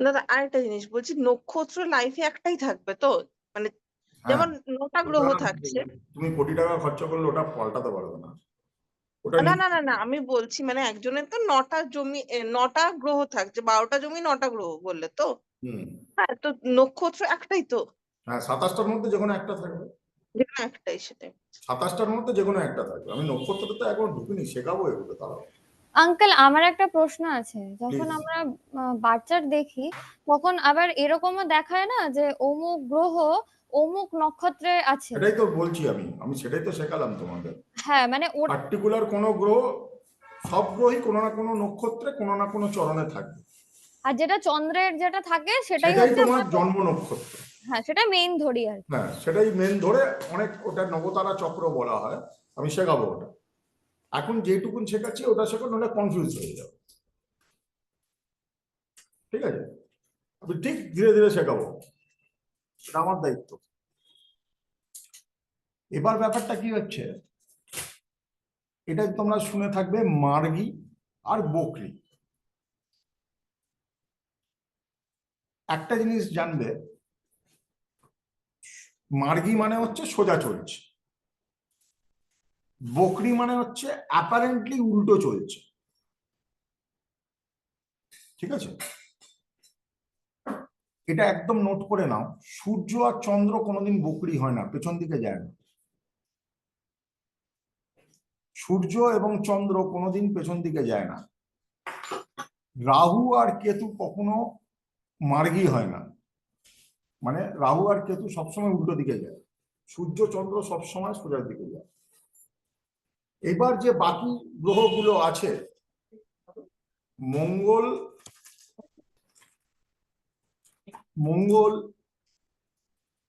S2: দাদা আরেকটা জিনিস বলছি, নক্ষত্র লাইফে একটাই থাকবে তো, মানে
S1: হ্যাঁ,
S2: যেমন 9টা গ্রহ
S1: ওটা
S2: থাকছে।
S1: তুমি কোটি টাকা খরচা করলে ওটা পাল্টাতে পারবে না, ওটা
S2: না না না না, আমি বলছি মানে একজনের তো 9টা জমি, 9টা গ্রহ থাকছে, 12টা জমি 9টা গ্রহ বললে তো।
S1: হুম,
S2: হ্যাঁ, তো নক্ষত্র একটাই তো,
S1: হ্যাঁ 27টার মধ্যে যে কোনো একটা থাকবে,
S2: যেখানে একটাই, সেটাই।
S1: 27টার মধ্যে যে কোনো একটা থাকবে। আমি নক্ষত্রতে তো এখন ঢুকিনি, শেখাবো এগুলো তারাও।
S3: আঙ্কেল, আমার একটা প্রশ্ন আছে। যখন
S1: প্লিজ।
S3: আমরা বাচ্চার দেখি, তখন আবার এরকমও দেখায় না যে অমুক গ্রহ অমুক নক্ষত্রে আছে?
S1: এটাই তো বলছি, আমি সেটাই তো শেখালাম তোমাদের।
S3: হ্যাঁ, মানে ওর,
S1: পার্টিকুলার কোনো গ্রহ সব গ্রহই কোনো না কোনো নক্ষত্রে কোনো না কোনো চরণে থাকবে।
S3: আর যেটা চন্দ্রের যেটা থাকে সেটাই
S1: সেটাই
S3: হচ্ছে
S1: তোমার
S3: আমরা
S1: জন্ম নক্ষত্র।
S3: হ্যাঁ সেটা মেইন ধরি আর কি।
S1: হ্যাঁ, সেটাই মেন ধরে অনেক, ওটা নবতারা চক্র বলা হয়। আমি শেখাবো ওটা, এখন যেটুকুন শেখাচ্ছি ওটা শেখো, নাহলে কনফিউজ হয়ে যাবে। ঠিক আছে, আমি ঠিক ধীরে ধীরে শেখাবো, এটা আমার দায়িত্ব। এবার ব্যাপারটা কি হচ্ছে, এটা তোমরা শুনে থাকবে মার্গী আর বকরি। একটা জিনিস জানবে, মার্গী মানে হচ্ছে সোজা চলছে, বকরি মানে হচ্ছে অ্যাপারেন্টলি উল্টো চলছে। ঠিক আছে, এটা একদম নোট করে নাও। সূর্য আর চন্দ্র কোনোদিন বকরি হয় না, পেছন দিকে যায় না। সূর্য এবং চন্দ্র কোনোদিন পেছন দিকে যায় না। রাহু আর কেতু কখনো মার্গী হয় না, মানে রাহু আর কেতু সবসময় উল্টো দিকে যায়, সূর্য চন্দ্র সবসময় সোজার দিকে যায়। এবার যে বাকি গ্রহগুলো আছে, মঙ্গল মঙ্গল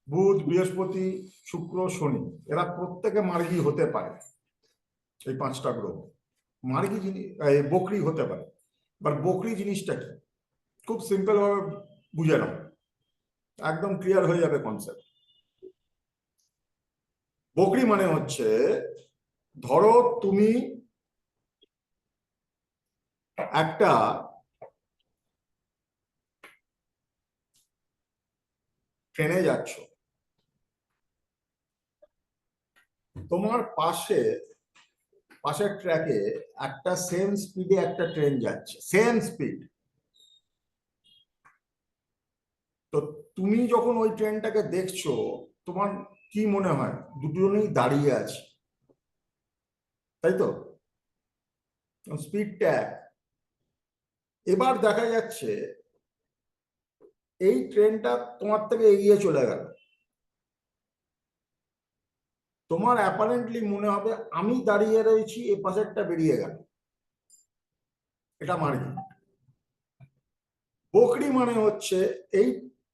S1: বুধ বৃহস্পতি শুক্র শনি, এরা প্রত্যেকে মার্গী হতে পারে। এই পাঁচটা গ্রহ মার্গী জিনিস, বকরি হতে পারে। এবার বকরি জিনিসটা কি, খুব সিম্পল ভাবে বুঝে নাও, একদম ক্লিয়ার হয়ে যাবে কনসেপ্ট। বকরি মানে হচ্ছে, ধরো তুমি একটা ট্রেনে যাচ্ছ, তোমার পাশের ট্র্যাকে একটা সেম স্পিডে একটা ট্রেন যাচ্ছে, সেম স্পিড। তো তুমি যখন ওই ট্রেনটাকে দেখছো, তোমার কি মনে হয়, দুজনেই দাঁড়িয়ে আছে, তাই তো, স্পিডটা এক। এবার দেখা যাচ্ছে এই ট্রেনটা তোমার থেকে এগিয়ে চলে গেল, তোমার অ্যাপারেন্টলি মনে হবে আমি দাঁড়িয়ে রয়েছি, এ পাশেরটা বেরিয়ে গেল, এটা মার্গী। বকরি মানে হচ্ছে, এই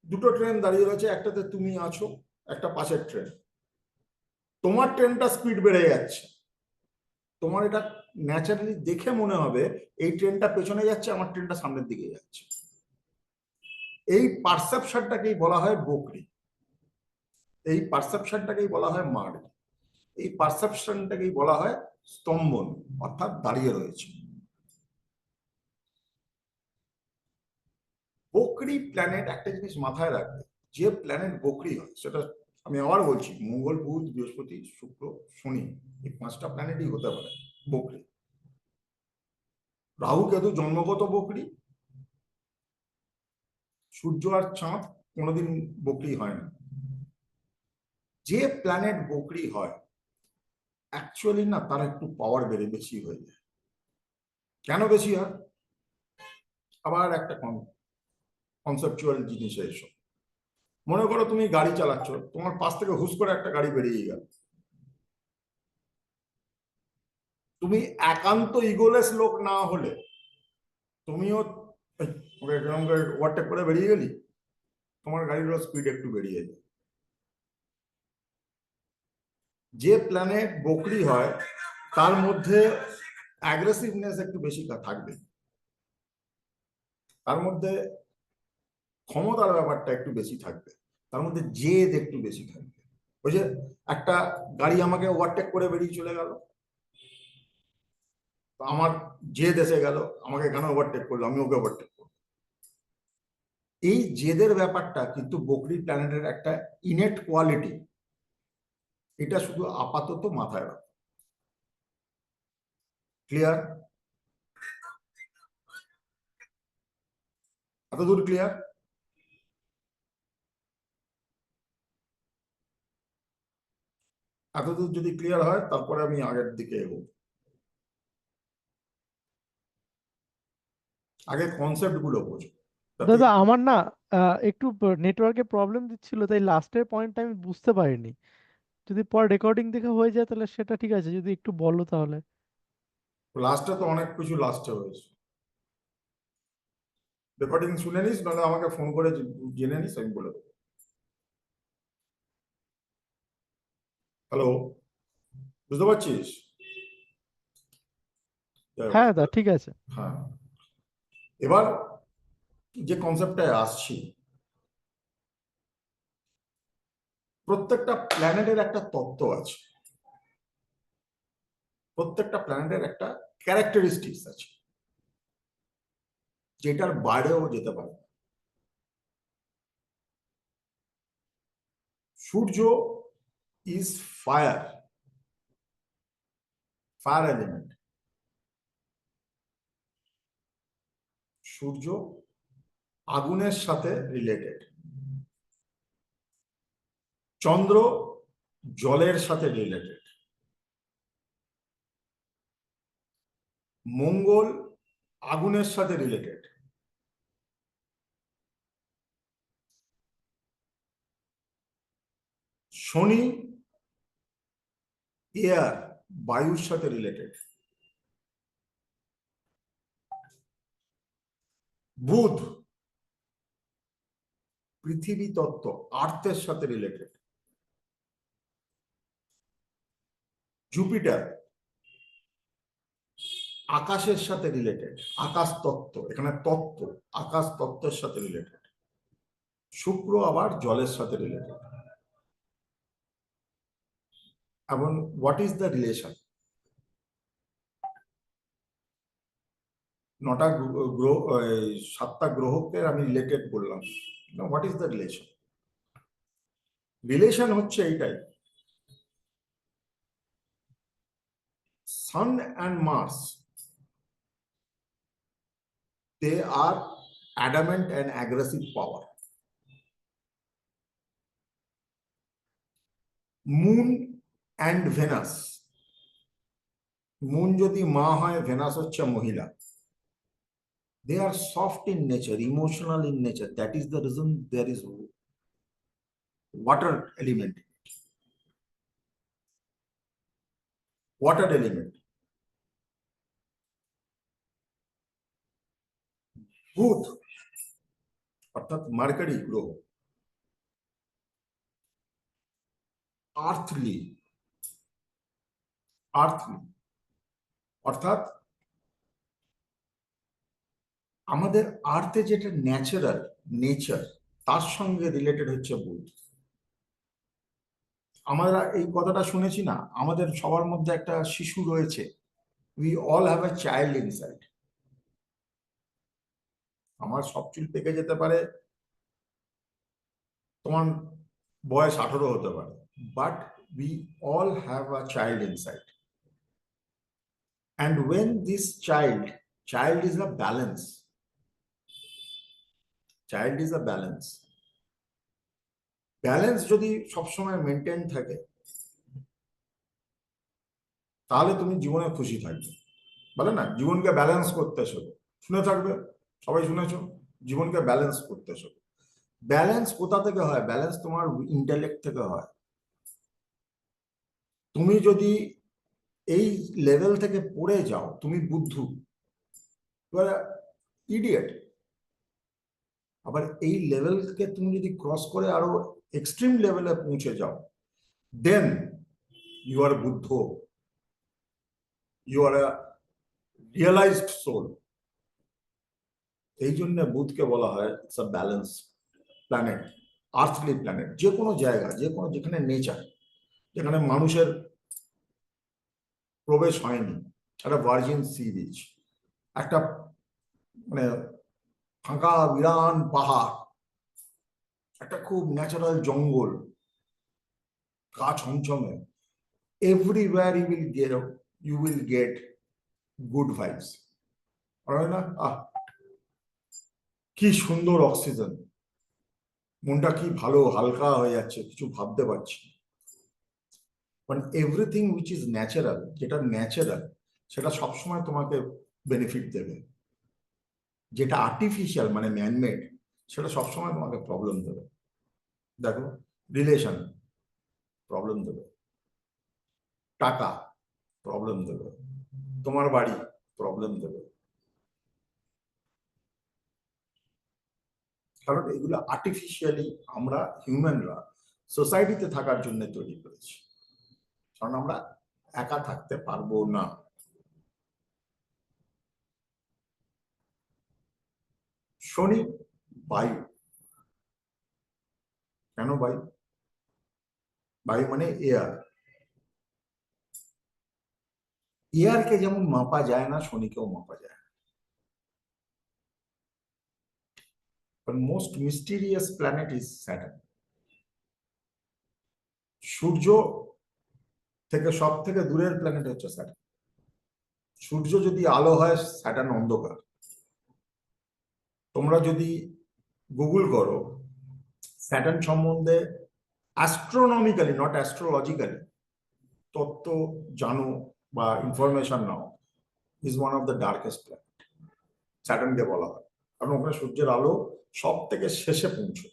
S1: দুটো ট্রেন দাঁড়িয়ে রয়েছে, একটাতে তুমি আছো, একটা পাশের ট্রেন, তোমার ট্রেনটা স্পিড বেড়ে যাচ্ছে, তোমার এটা ন্যাচারালি দেখে মনে হবে এই ট্রেনটা পেছনে যাচ্ছে, আমার ট্রেনটা সামনের দিকে যাচ্ছে। এই পারসেপশনটাকেই বলা হয় বকরি, এই পারসেপশনটাকেই বলা হয় মার্গ, এই পারসেপশনটাকেই বলা হয় স্তম্ভন, অর্থাৎ দাঁড়িয়ে রয়েছে। বকরি প্ল্যানেট, একটা জিনিস মাথায় রাখবে, যে প্ল্যানেট বকরি হয়, সেটা আমি আবার বলছি, মঙ্গল বুধ বৃহস্পতি শুক্র শনি, এই পাঁচটা প্ল্যানেটই হতে পারে বকরি। রাহু কেতু জন্মগত বকরি, সূর্য আর চাঁদ কোনোদিন বকরি হয় না। যে প্ল্যানেট বকরি হয়, অ্যাকচুয়ালি না, তার একটু পাওয়ার বেশি হয়ে যায়। কেন বেশি হয়, আবার একটা কনসেপচুয়াল জিনিস এসো। মনে করো তুমি গাড়ি চালাচ্ছ, তোমার পাশ থেকে হুস করে একটা গাড়ি বেরিয়ে গেল, তুমি একান্ত ইগোলেস লোক না হলে তুমিও ওভারটেক করে বেরিয়ে গেলি, তোমার গাড়ির স্পিড একটু বেরিয়ে যায়। যে প্ল্যানেট বকরি হয়, তার মধ্যে অ্যাগ্রেসিভনেস একটু বেশি থাকবে, তার মধ্যে ক্ষমতার ব্যাপারটা একটু বেশি থাকবে, তার মধ্যে জেদ একটু বেশি থাকবে। ওই যে একটা গাড়ি আমাকে ওভারটেক করে বেরিয়ে চলে গেল, আমার জেদ এসে গেল, আমাকে কেন ওভারটেক করলো, আমি ওকে ওভারটেক করবো। এই জেদের ব্যাপারটা কিন্তু বকরি প্ল্যানেটের একটা ইনেট কোয়ালিটি, এটা শুধু আপাতত মাথায় রাখো। ক্লিয়ার? এতদূর ক্লিয়ার? এতদূর যদি ক্লিয়ার হয়, তারপরে আমি আগের দিকে এগোবো। আগে কনসেপ্ট গুলো বোঝো।
S4: দাদা আমার না একটু নেটওয়ার্কে প্রবলেম দিচ্ছিল, তাই লাস্টের পয়েন্টটা আমি বুঝতে পারিনি। যদি পর রেকর্ডিং দেখে হয়ে যায় তাহলে সেটা ঠিক আছে, যদি একটু বলো তাহলে।
S1: লাস্টে তো অনেক কিছু লাস্টে হয়েছে। রেকর্ডিং শুনে নিস, নাহলে আমাকে ফোন করে জেনে নিস, আমি বলে দেবো। হ্যালো, বুঝতে পারছিস? যাই হোক,
S4: হ্যাঁ দা, ঠিক আছে।
S1: হ্যাঁ, এবার যে কনসেপ্টটায় আসছি, প্রত্যেকটা প্ল্যানেটের একটা তত্ত্ব আছে, প্রত্যেকটা প্ল্যানেটের একটা ক্যারেক্টারিস্টিক্স আছে, যেটার বাইরেও যেতে পারে। সূর্য ইজ ফায়ার, ফায়ার এলিমেন্ট। সূর্য আগুনের সাথে রিলেটেড। চন্দ্র জলের সাথে রিলেটেড। মঙ্গল আগুনের সাথে রিলেটেড। শনি এয়ার, বায়ুর সাথে রিলেটেড। বুধ পৃথিবী তত্ত্ব, আর্থের সাথে রিলেটেড। জুপিটার আকাশের সাথে রিলেটেড, আকাশ তত্ত্ব, এখানে তত্ত্ব আকাশ তত্ত্বের সাথে রিলেটেড। শুক্র আবার জলের সাথে রিলেটেড। এবং হোয়াট ইজ দ্য রিলেশন? নটা গ্রহ, সাতটা গ্রহকে আমি রিলেটেড বললাম, what is the relation? Relation হচ্ছে এইটাই, sun and Mars, they are adamant and aggressive power. Moon and Venus, moon যদি মা হয়, ভেনাস হচ্ছে মহিলা, they are soft in nature, emotional in nature. That is the reason there is water element. Water element. বুধ অর্থাৎ mercury গ্রহ, earthly, earthly অর্থাৎ আমাদের আর্থে যেটা ন্যাচারাল নেচার, তার সঙ্গে রিলেটেড হচ্ছে বুধ। আমরা এই কথাটা শুনেছি না, আমাদের সবার মধ্যে একটা শিশু রয়েছে, we all have a child inside. আমার সব চুল পেকে যেতে পারে, তোমার বয়স 18 হতে পারে, but we all have a child inside. And when this child is a balance, child is a balance. Balance যদি সবসময় মেনটেন থাকে, তাহলে তুমি জীবনে খুশি থাকবে। বলে না, জীবনকে ব্যালেন্স করতে শেখো, শুনে থাকবে সবাই, শুনেছো, জীবনকে ব্যালেন্স করতে শেখো। ব্যালেন্স কোথা থেকে হয়? ব্যালেন্স তোমার ইন্টেলেক্ট থেকে হয়। তুমি যদি এই লেভেল থেকে পড়ে যাও, তুমি বুদ্ধু, ইডিয়েট। আবার এই লেভেলকে তুমি যদি ক্রস করে আরো এক্সট্রিম লেভেলে পৌঁছে যাও, then you are Buddha, you are a realised soul. এই জন্য বুধকে বলা হয় it's a balance planet, earthly planet. যে কোনো জায়গা, যে কোনো, যেখানে নেচার, যেখানে মানুষের প্রবেশ হয়নি, একটা ভার্জিন সি বিচ, একটা মানে ফাঁকা বিরান পাহাড়, একটা খুব ন্যাচারাল জঙ্গল, গা ছমছমে, everywhere you will get good vibes. না, কি সুন্দর অক্সিজেন, মনটা কি ভালো হালকা হয়ে যাচ্ছে, কিছু ভাবতে পারছি। But everything which is natural, যেটা ন্যাচারাল সেটা সবসময় তোমাকে বেনিফিট দেবে। যেটা আর্টিফিশিয়াল মানে ম্যানমেড, সেটা সবসময় তোমাকে প্রবলেম দেবে। দেখো, রিলেশন প্রবলেম দেবে, টাকা প্রবলেম দেবে, তোমার বাড়ি প্রবলেম দেবে, কারণ এগুলো আর্টিফিশিয়ালি আমরা হিউম্যানরা সোসাইটিতে থাকার জন্য তৈরি করেছি, কারণ আমরা একা থাকতে পারবো না। শনি বায়ু। কেন বায়ু? বায়ু মানে এয়ার। এয়ারকে যেমন মাপা যায় না, শনিকেও মাপা যায় না। But most mysterious planet is Saturn. সূর্য থেকে সব থেকে দূরের প্ল্যানেট হচ্ছে স্যাটার্ন। সূর্য যদি আলো হয়, স্যাটার্ন অন্ধকার। তোমরা যদি গুগল করো স্যাটার্ন সম্বন্ধে অ্যাস্ট্রোনমিক্যালি, নট অ্যাস্ট্রোলজিক্যালি তত্ত্ব জানো বা ইনফরমেশন নাও, is one of the darkest planet. স্যাটার্নকে বলা হয় কারণ ওখানে সূর্যের আলো সব থেকে শেষে পৌঁছে।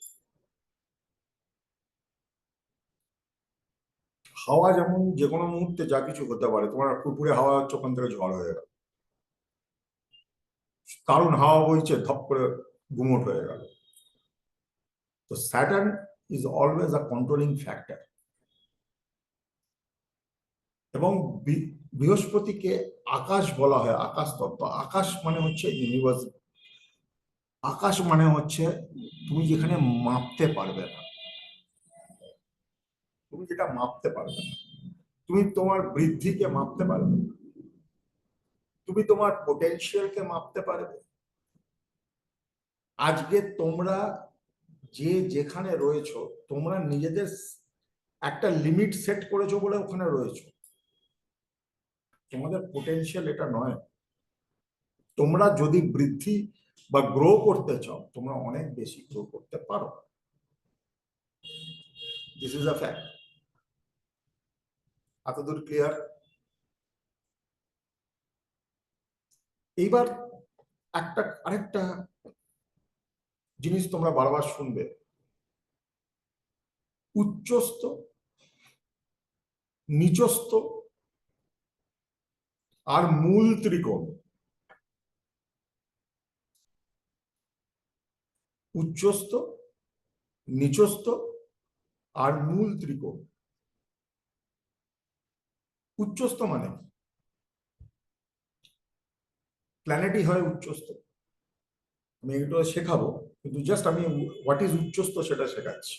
S1: হাওয়া যেমন যে কোনো মুহূর্তে যা কিছু হতে পারে, তোমার পুকুরে হাওয়া হচ্ছে, ওখান থেকে ঝড় হয়ে গেল, দারুণ হাওয়া বইছে, ধপ করে গুমোট হয়ে গেল। তো Saturn is always a controlling factor. এবং বৃহস্পতিকে আকাশ বলা হয়, আকাশ তত্ত্ব। আকাশ মানে হচ্ছে ইউনিভার্স। আকাশ মানে হচ্ছে তুমি যেখানে মাপতে পারবে না, তুমি যেটা মাপতে পারবে না। তুমি তোমার বৃদ্ধিকে মাপতে পারবে, তুমি তোমার পোটেনশিয়ালকে মাপতে পারবে। আজকে তোমরা যে যেখানে রয়েছো, তোমরা নিজেদের একটা লিমিট সেট করেছো বলে ওখানে রয়েছো। তোমাদের পোটেনশিয়াল এটা নয়। তোমরা যদি বৃদ্ধি বা গ্রো করতে চাও, তোমরা অনেক বেশি গ্রো করতে পারো। This is a fact. এতদূর ক্লিয়ার? এইবার আরেকটা জিনিস তোমরা বারবার শুনবে, উচ্চস্থ, নিচস্থ আর মূল ত্রিকোণ। উচ্চস্থ, নিচস্থ আর মূল ত্রিকোণ। উচ্চস্থ মানে প্ল্যানেটই হয় উচ্চস্থ। আমি এটা শেখাবো, কিন্তু জাস্ট আমি হোয়াট ইজ উচ্চস্থ সেটা শেখাচ্ছি।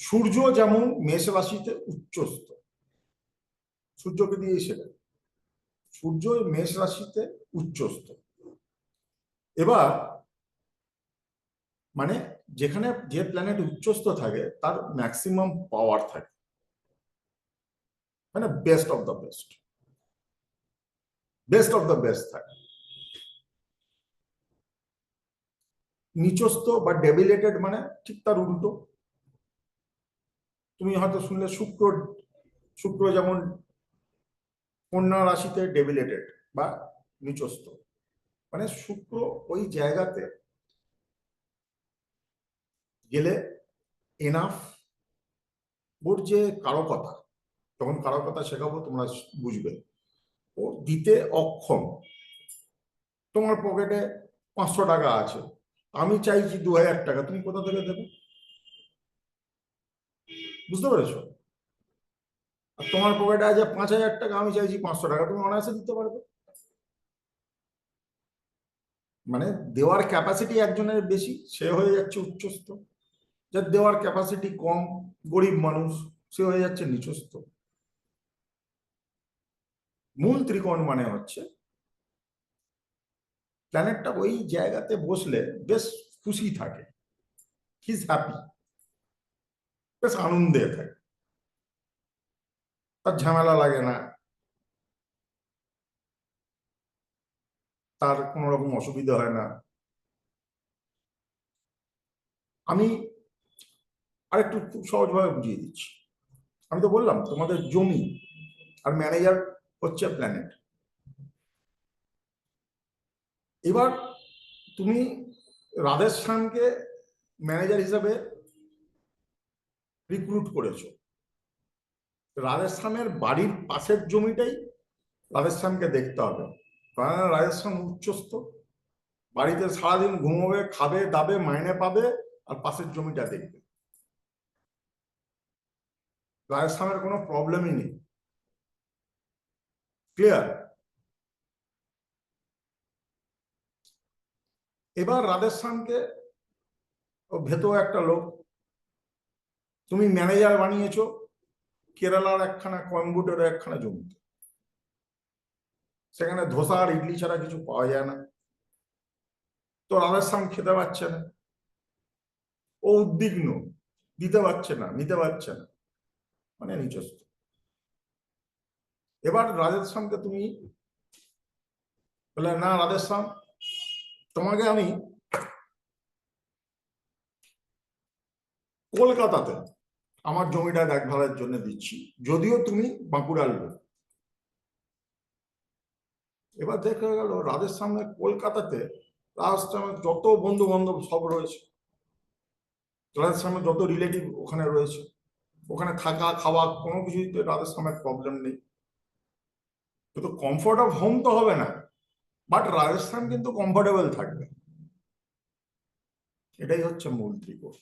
S1: সূর্য যেমন মেষ রাশিতে উচ্চস্থ, সূর্যকে দিয়ে শেখায়। সূর্য মেষ রাশিতে উচ্চস্থ। এবার মানে যেখানে যে প্ল্যানেট উচ্চস্থ থাকে তার ম্যাক্সিমাম পাওয়ার থাকে, মানে best of the best, best of the best থাকে। নিচস্থ বা ডেবিলেটেড মানে ঠিক তার উল্টো। তুমি হয়তো শুনলে শুক্র যেমন কন্যা রাশিতে ডেবিলেটেড বা নিচস্থ, মানে শুক্র ওই জায়গাতে গেলে এনাফ, ওর যে কারকতা, তখন কারকতা শেখাবো তোমরা বুঝবে, ও দিতে অক্ষম। তোমার পকেটে 500 টাকা আছে, আমি চাইছি 2000 টাকা, তুমি কোথা থেকে দেবে? বুঝতে পেরেছো? আর তোমার পকেটে আছে 5000 টাকা, আমি চাইছি 500 টাকা, তুমি অনায়াসে দিতে পারবে। মানে দেওয়ার ক্যাপাসিটি একজনের বেশি, সে হয়ে যাচ্ছে উচ্চস্থ। যার দেওয়ার ক্যাপাসিটি কম, গরিব মানুষ, সে হয়ে যাচ্ছে নিচস্থ। মূল ত্রিকোণ মানে হচ্ছে প্ল্যানেটটা ওই জায়গাতে বসলে বেশ খুশি থাকে, হি ইজ হ্যাপি, বেশ আনন্দে থাকে, তার ঝামেলা লাগে না, তার কোনো রকম অসুবিধা হয় না। আমি আরেকটু খুব সহজভাবে বুঝিয়ে দিচ্ছি। আমি তো বললাম তোমাদের জমি আর ম্যানেজার হচ্ছে প্ল্যানেট। এবার তুমি রাধেশ্যামকে ম্যানেজার হিসাবে রিক্রুট করেছো, রাধেশ্যামের বাড়ির পাশের জমিটাই রাজস্থানকে দেখতে হবে, কারণ রাজস্থান উচ্চস্থ, বাড়িতে সারাদিন ঘুমোবে, খাবে দাবে, মাইনে পাবে, আর পাশের জমিটা দেখবে। রাজস্থানের কোনো প্রবলেমই নেই। ক্লিয়ার? এবার রাজস্থানকে ভেতর একটা লোক, তুমি ম্যানেজার বানিয়েছো কেরালার একখানা, কোয়েম্বাটুরের একখানা জমিতে, সেখানে ধোসা আর ইডলি ছাড়া কিছু পাওয়া যায় না, তো রাজস্থান খেতে পারছে না, ও উদ্বিগ্ন, দিতে পারছে না, নিতে পারছে না, মানে নিচস্ত। এবার রাজস্থানকে তুমি বলে, না রাজস্থান, তোমাকে আমি কলকাতাতে আমার জমিটা দেখভালের জন্য দিচ্ছি, যদিও তুমি বাঁকুড়ার লোক। এবার দেখা গেল রাজস্থানের কলকাতাতে রাজস্থানের যত বন্ধু বান্ধব সব রয়েছে, রাজস্থানের যত রিলেটিভ ওখানে রয়েছে, ওখানে থাকা খাওয়া কোনো কিছুতে রাজস্থানের প্রবলেম নেই, কিন্তু কমফোর্ট অফ হোম তো হবে না, বাট রাজস্থান কিন্তু কমফোর্টেবল থাকবে। এটাই হচ্ছে মূল ত্রিকোণ।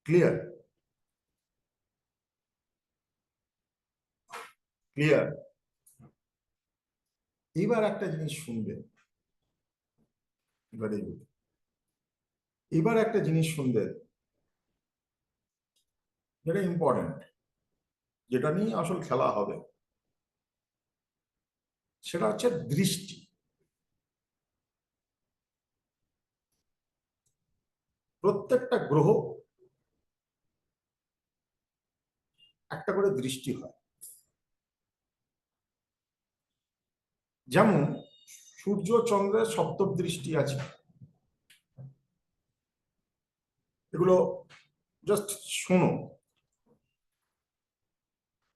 S1: ক্লিয়ার? ক্লিয়ার? এবার একটা জিনিস শুনবে, এবার একটা জিনিস শুনবে যেটা ইম্পর্টেন্ট, যেটা নিয়ে আসল খেলা হবে, সেটা হচ্ছে দৃষ্টি। প্রত্যেকটা গ্রহ একটা করে দৃষ্টি হয়। যেমন সূর্য চন্দ্রের সপ্তম দৃষ্টি আছে, এগুলো জাস্ট শোনো।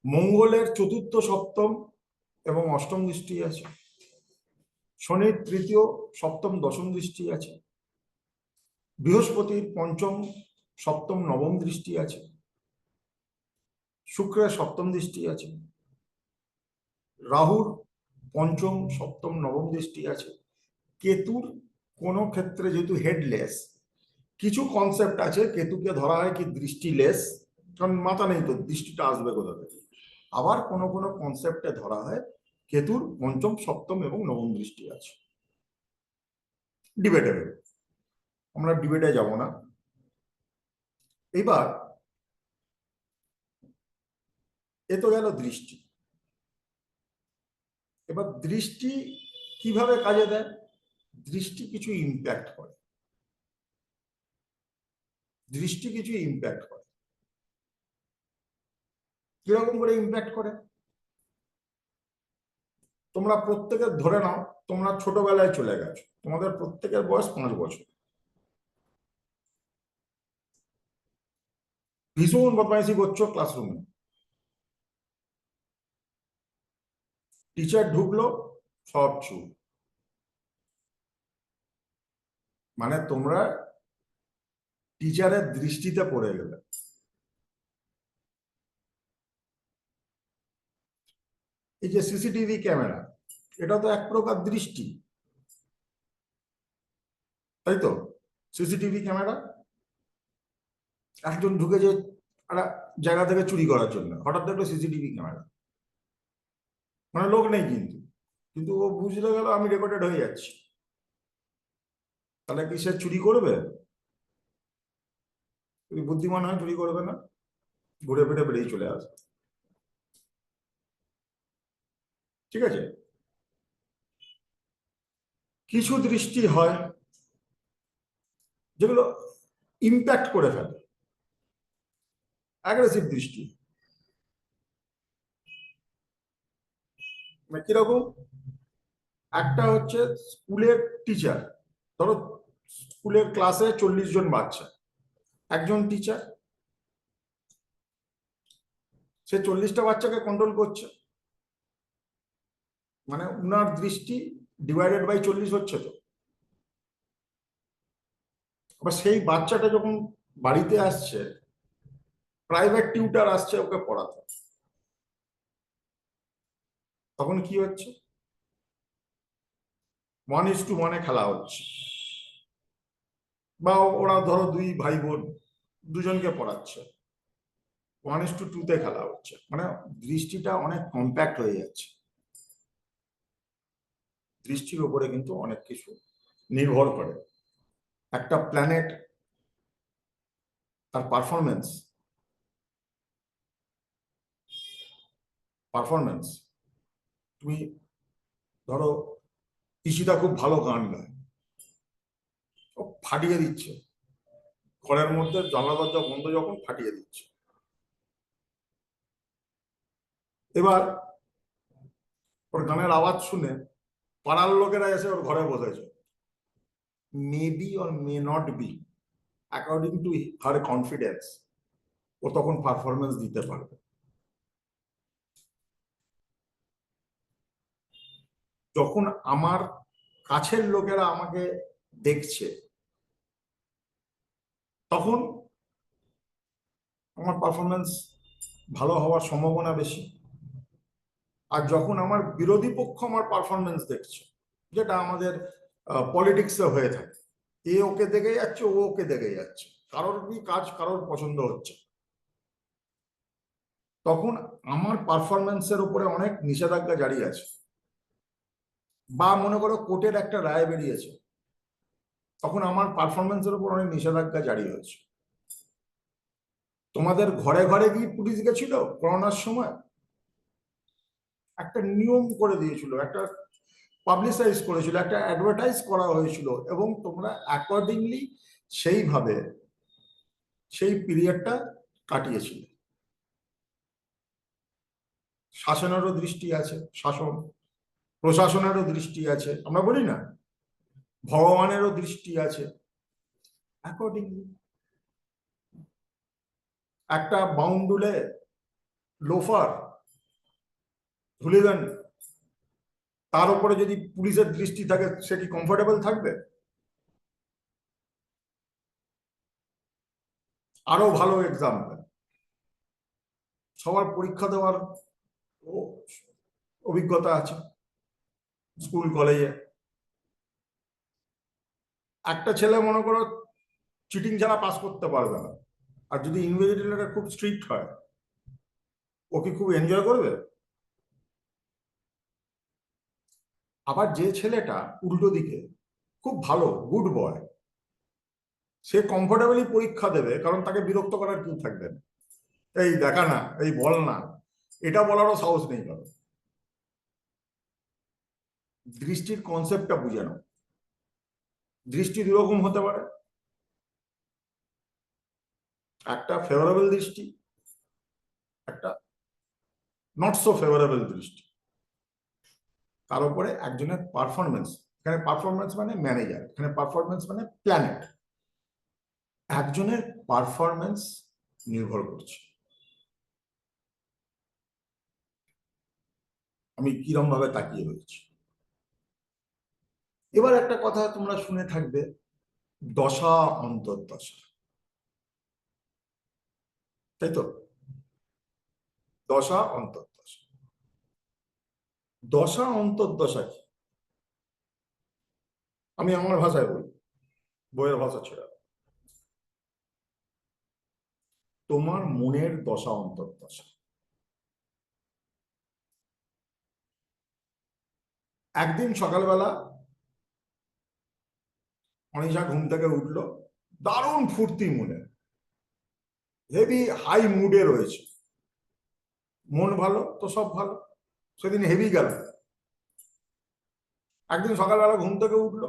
S1: মঙ্গলের চতুর্থ, সপ্তম এবং অষ্টম দৃষ্টি আছে, শনির তৃতীয়, সপ্তম, দশম দৃষ্টি আছে, বৃহস্পতির পঞ্চম, সপ্তম, নবম দৃষ্টি আছে, শুক্রের সপ্তম দৃষ্টি আছে, রাহুর পঞ্চম, সপ্তম, নবম দৃষ্টি আছে, কেতুর কোন ক্ষেত্রে যেহেতু হেডলেস, কিছু কনসেপ্ট আছে কেতুকে ধরা হয় কি দৃষ্টিলেস, কারণ মাথা নেই তো দৃষ্টিটা আসবে কোথা থেকে। আবার কোন কোন কনসেপ্টে ধরা হয় কেতুর পঞ্চম, সপ্তম এবং নবম দৃষ্টি আছে। ডিবেটেবল, আমরা ডিবেটে যাব না। এবার এ তো গেল দৃষ্টি। এবার দৃষ্টি কিভাবে কাজে দেয়? দৃষ্টি কিছু ইম্প্যাক্ট করে, দৃষ্টি কিছু ইম্প্যাক্ট করে। কিরকম করে ইম্প্যাক্ট করে? তোমরা প্রত্যেকে ধরে নাও তোমরা ছোটবেলায় চলে গেছো, তোমাদের প্রত্যেকের বয়স 5 বছর, ভীষণ বদমাইশি করছো ক্লাসরুমে, টিচার ঢুকলো, সব চুপ, মানে তোমরা টিচারের দৃষ্টিতে পড়ে গেলে। এই যে সিসিটিভি ক্যামেরা, এটা তো এক প্রকার দৃষ্টি, তাই তো? সিসিটিভি ক্যামেরা, একজন ঢুকেছে একটা জায়গা থেকে চুরি করার জন্য, হঠাৎ দেখলো সিসিটিভি ক্যামেরা, মানে লোক নেই কিন্তু, কিন্তু ও বুঝতে গেল আমি রেকর্ডেড হয়ে যাচ্ছি, তাহলে কি সে চুরি করবে? যদি বুদ্ধিমান হয় চুরি করবে না, ঘুরে ফিরে বেরিয়ে চলে আসবে। ঠিক আছে? কিছু দৃষ্টি হয় যেগুলো ইম্প্যাক্ট করে ফেলে, অ্যাগ্রেসিভ দৃষ্টি। মানে কিরকম? একটা হচ্ছে স্কুলের টিচার, ধরো স্কুলের ক্লাসে 40 জন বাচ্চা, একজন টিচার সে 40টা বাচ্চাকে কন্ট্রোল করছে, মানে উনার দৃষ্টি ডিভাইডেড বাই 40 হচ্ছে তো। আবার সেই বাচ্চাটা যখন বাড়িতে আসছে, প্রাইভেট টিউটার আসছে ওকে পড়াতে, তখন কি হচ্ছে, 1:1 খেলা হচ্ছে, বা ওরা ধরো দুই ভাই বোন দুজনকে পড়াচ্ছে, 1:2 খেলা হচ্ছে, মানে দৃষ্টিটা অনেক কম্প্যাক্ট হয়ে যাচ্ছে। দৃষ্টির উপরে কিন্তু অনেক কিছু নির্ভর করে। একটা প্ল্যানেট তার পারফরমেন্স তুমি ধরো ঈশিতা খুব ভালো গান গায়, ও ফাটিয়ে দিচ্ছে, ঘরের মধ্যে জানলা দরজা বন্ধ যখন ফাটিয়ে দিচ্ছে। এবার ওর গানের আওয়াজ শুনে পাড়ার লোকেরা এসে ওর ঘরে বসেছে, maybe or may not be, according to her confidence ও তখন পারফরমেন্স দিতে পারবে। যখন আমার কাছের লোকেরা আমাকে দেখছে তখন আমার পারফরমেন্স ভালো হওয়ার সম্ভাবনা বেশি। আর যখন আমার বিরোধী পক্ষ আমার পারফরমেন্স দেখছে, যেটা আমাদের পলিটিক্সে হয়ে থাকে, এ ওকে দেখে যাচ্ছে, ও ওকে দেখে যাচ্ছে, কারোর কি কাজ কারোর পছন্দ হচ্ছে, তখন আমার পারফরমেন্সের উপরে অনেক নিষেধাজ্ঞা জারি আছে। বা মনে করো কোর্টের একটা রায় বেরিয়েছে, তখন আমার পারফরমেন্সের উপর অনেক নিষেধাজ্ঞা জারি হয়েছে। তোমাদের ঘরে ঘরে গিয়ে পুলিশ গেছিল করোনার সময়, একটা নিয়ম করে দিয়েছিল, একটা পাবলিসাইজ করেছিল, একটা অ্যাডভার্টাইজ করা হয়েছিল, এবং তোমরা অ্যাকর্ডিংলি সেইভাবে সেই পিরিয়ডটা কাটিয়েছিলে। শাসনেরও দৃষ্টি আছে, শাসন প্রশাসনেরও দৃষ্টি আছে, আমরা বলি না ভগবানেরও দৃষ্টি আছে। অ্যাকর্ডিংলি একটা বাউন্ডুলে লোফার হুলিগান, তার উপরে যদি পুলিশের দৃষ্টি থাকে, সে কি কমফোর্টেবল থাকবে? আরো ভালো এক্সাম্পল, সবার পরীক্ষা দেওয়ার অভিজ্ঞতা আছে স্কুল কলেজে। একটা ছেলে মনে করো চিটিং ছাড়া পাস করতে পারবে না, আর যদি ইনভিজিলেটর খুব স্ট্রিক্ট হয়, ও কি খুব এনজয় করবে? আবার যে ছেলেটা উল্টো দিকে খুব ভালো গুড বয়, সে কমফোর্টেবলি পরীক্ষা দেবে, কারণ তাকে বিরক্ত করার কেউ থাকবে না, এই দেখা না, এই বল না, এটা বলারও সাহস নেই কারো। দৃষ্টির কনসেপ্টটা বুঝে নাও। দৃষ্টি দুরকম হতে পারে, একটা ফেভারেবল দৃষ্টি, একটা নট সো ফেভারেবল দৃষ্টি। তার উপরে একজনের পারফরমেন্স, এখানে পারফরমেন্স মানে ম্যানেজার, এখানে পারফরমেন্স মানে প্ল্যানেট, একজনের পারফরমেন্স নির্ভর করছে। আমি কিরম ভাবে তাকিয়ে রয়েছি। এবার একটা কথা তোমরা শুনে থাকবে, দশা অন্তর্দশা, তাই তো? দশা অন্তর্দশা, দশা অন্তর্দশা কি? আমি আমার ভাষায় বলি, বইয়ের ভাষা ছেড়ে। তোমার মনের দশা অন্তর্দশা। একদিন সকালবেলা অনিশা ঘুম থেকে উঠলো, দারুণ ফুর্তি মনে, হেভি হাই মুডে রয়েছে, মন ভালো তো সব ভালো, সেদিন হেভি গেল। একদিন সকালবেলা ঘুম থেকে উঠলো,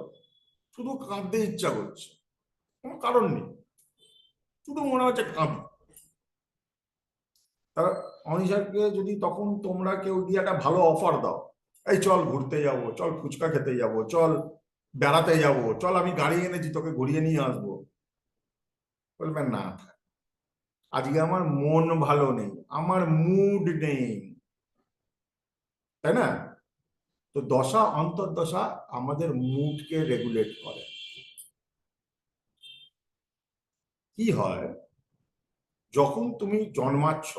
S1: শুধু কাঁদতে ইচ্ছা করছে, কোনো কারণ নেই, শুধু মনে হচ্ছে কাঁদি। তারা অনিশাকে যদি তখন তোমরা কেউ দিয়ে একটা ভালো অফার দাও, এই চল ঘুরতে যাব, চল ফুচকা খেতে যাব, চল বেড়াতে যাব, চল আমি গাড়ি এনেছি তোকে ঘুরিয়ে নিয়ে আসবো, বলবেন না আজকে আমার মন ভালো নেই, আমার মুড নেই, তাই না? তো দশা অন্তর্দশা আমাদের মুডকে রেগুলেট করে। কি হয়, যখন তুমি জন্মাচ্ছ,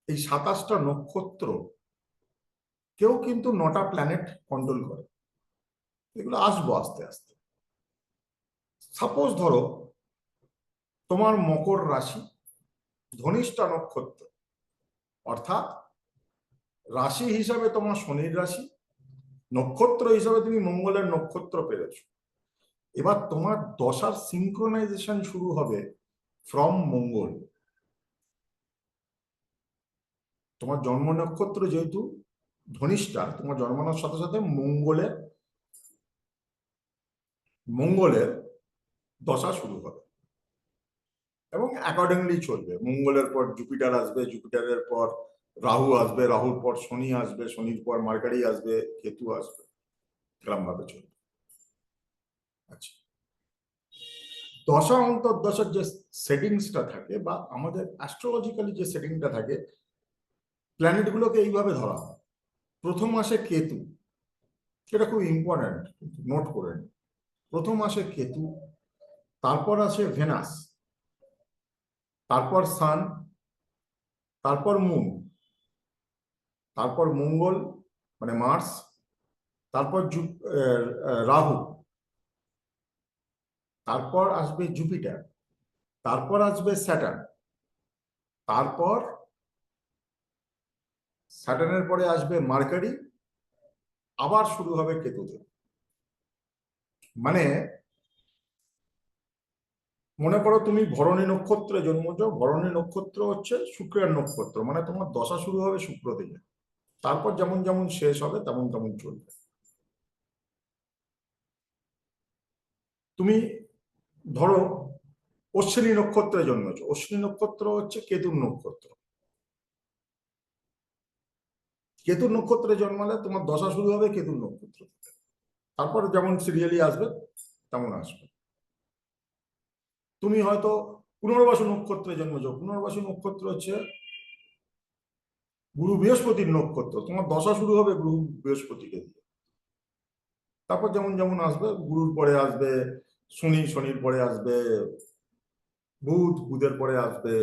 S1: এই 27টা নক্ষত্র কেউ কিন্তু 9টা প্ল্যানেট কন্ট্রোল করে। এগুলো আসবো আস্তে আস্তে। সাপোজ ধরো তোমার মকর রাশি, ধনিষ্ঠা নক্ষত্র, অর্থাৎ রাশি হিসাবে তোমার শনির রাশি, নক্ষত্র হিসাবে তুমি মঙ্গলের নক্ষত্র পেরেছ। এবার তোমার দশার সিঙ্ক্রোনাইজেশন শুরু হবে ফ্রম মঙ্গল। তোমার জন্ম নক্ষত্র যেহেতু ধনিষ্ঠা, তোমার জন্মানোর সাথে সাথে মঙ্গলের দশা শুরু হবে এবং অ্যাকর্ডিংলি চলবে। মঙ্গলের পর জুপিটার আসবে, জুপিটারের পর রাহু আসবে, রাহুর পর শনি আসবে, শনির পর মার্কারি আসবে, কেতু আসবে, এরকম ভাবে চলবে। আচ্ছা, দশা অন্তর্দশার যে সেটিংসটা থাকে বা আমাদের অ্যাস্ট্রোলজিক্যালি যে সেটিংটা থাকে, প্ল্যানেট গুলোকে এইভাবে ধরা হয়। প্রথম আসে কেতু, সেটা খুব ইম্পর্টেন্ট, নোট করে নিন। প্রথম আসে কেতু, তারপর আসে ভেনাস, তারপর সান, তারপর মুন, তারপর মঙ্গল মানে মার্স, তারপর রাহু, তারপর আসবে জুপিটার, তারপর আসবে স্যাটার্ন, তারপর স্যাটার্নের পরে আসবে মার্কারি, আবার শুরু হবে কেতুতে। মানে মনে করো তুমি ভরণী নক্ষত্রে জন্মেছ, ভরণী নক্ষত্র হচ্ছে শুক্রের নক্ষত্র, মানে তোমার দশা শুরু হবে শুক্র থেকে, তারপর যেমন যেমন শেষ হবে তেমন তেমন চলবে। তুমি ধরো অশ্বিনী নক্ষত্রে জন্মেছ, অশ্বিনী নক্ষত্র হচ্ছে কেতুর নক্ষত্র। কেতুর নক্ষত্রে জন্মালে তোমার দশা শুরু হবে কেতুর নক্ষত্র, তারপর যেমন সিরিয়ালি আসবে তেমন আসবে। তুমি হয়তো পুনর্বাসু নক্ষত্রে জন্মেছ, পুনর্বাসু নক্ষত্র হচ্ছে গুরু বৃহস্পতির নক্ষত্র, তোমার দশা শুরু হবে গুরু বৃহস্পতিকে দিয়ে, তারপর যেমন যেমন আসবে, গুরুর পরে আসবে শনি, শনির পরে আসবে বুধ, বুধের পরে আসবে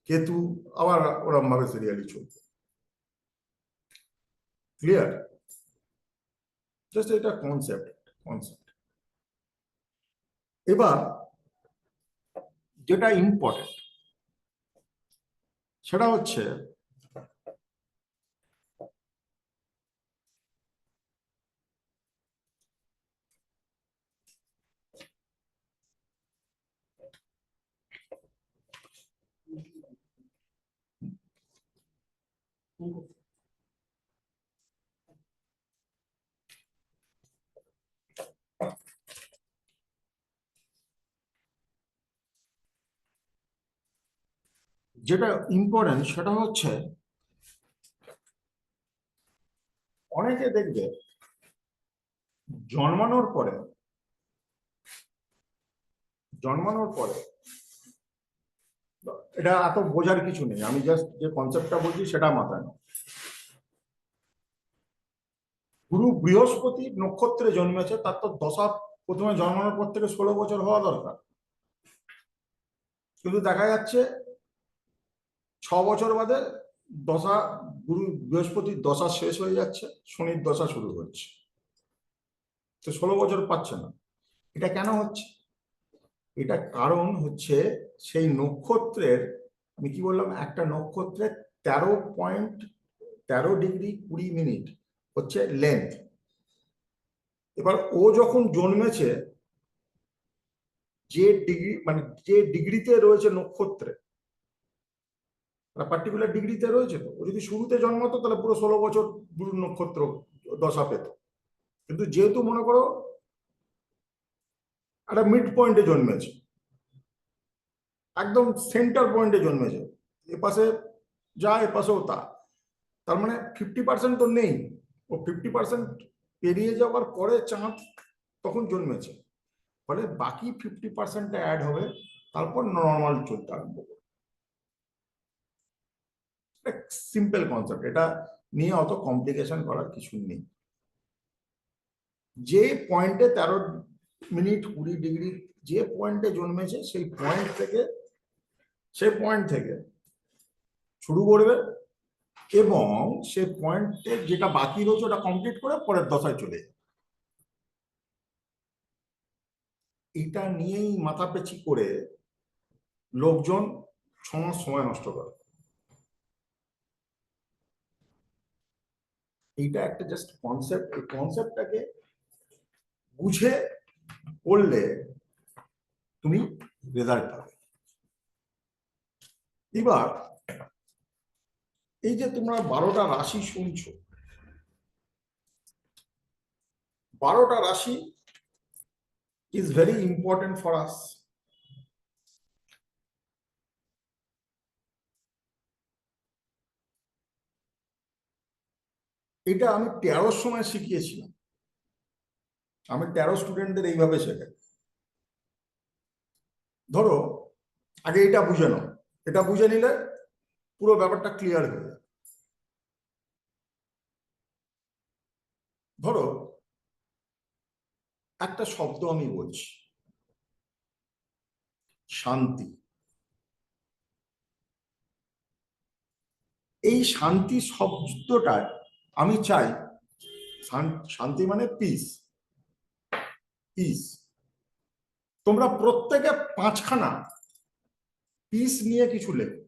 S1: কেতু, আবার ওরম ভাবে সিরিয়ালি চলবে। ক্লিয়ার? জাস্ট এটা কনসেপ্ট। এবার যেটা ইম্পর্টেন্ট সেটা হচ্ছে সেটা হচ্ছে অনেকে দেখবে জন্মানোর পরে এটা এত বোঝার কিছু নেই, আমি জাস্ট যে কনসেপ্টটা বলছি সেটা মাথায় নাও। গুরু বৃহস্পতি নক্ষত্রে জন্মেছে, তার তো দশা প্রথমে জন্মানোর পর থেকে 16 বছর হওয়া দরকার, কিন্তু দেখা যাচ্ছে 6 বছর বাদে দশা, গুরু বৃহস্পতির দশা শেষ হয়ে যাচ্ছে, শনির দশা শুরু হচ্ছে, তো 16 বছর পাচ্ছে না। এটা কেন হচ্ছে? এটা কারণ হচ্ছে সেই নক্ষত্রের, আমি কি বললাম, একটা নক্ষত্রের 13.13°20' হচ্ছে লেন্থ। এবার ও যখন জন্মেছে, যে ডিগ্রি মানে যে ডিগ্রিতে রয়েছে নক্ষত্রে, পার্টিকুলার ডিগ্রিতে রয়েছে, তো ও যদি শুরুতে জন্মাতো তাহলে পুরো 16 বছর গুরু নক্ষত্র দশা পেত। কিন্তু যেহেতু মনে করো একটা মিড পয়েন্টে জন্মেছে, একদম সেন্টার পয়েন্টে জন্মেছে, এপাশে যা এপাশেও তা, তার মানে 50% তো নেই, ও 50% পেরিয়ে যাওয়ার পরে চাঁদ তখন জন্মেছে, ফলে বাকি 50% অ্যাড হবে, তারপর নর্মাল চলতে আরম্ভ করবে। সিম্পল কনসেপ্ট, এটা নিয়ে অত কমপ্লিকেশন করার কিছু নেই। যে পয়েন্টে 13:20' যে পয়েন্টে জন্মেছে, সেই পয়েন্ট থেকে শুরু করবে এবং সে পয়েন্টে যেটা বাকি রয়েছে ওটা কমপ্লিট করে পরের দশায় চলে যায়। এটা নিয়েই মাথাপেচি করে লোকজন 6 মাস সময় নষ্ট করে। এইটা একটা জাস্ট কনসেপ্ট, এই কনসেপ্টটাকে বুঝে করলে তুমি রেজাল্ট পাবে। এবার এই যে তোমরা 12টা রাশি শুনছো, 12টা রাশি is very important for us. এটা আমি 13 সময় শিখিয়েছিলাম। আমি 13 স্টুডেন্টদের এইভাবে শেখাই। ধরো আগে এটা বুঝে নাও, এটা বুঝে নিলে পুরো ব্যাপারটা ক্লিয়ার হয়ে যাবে। ধরো একটা শব্দ আমি বলছি, শান্তি। এই শান্তি শব্দটা আমি চাই, শান্তি মানে পিস, পিস। তোমরা প্রত্যেকে 5খানা পিস নিয়ে কিছু লেখো।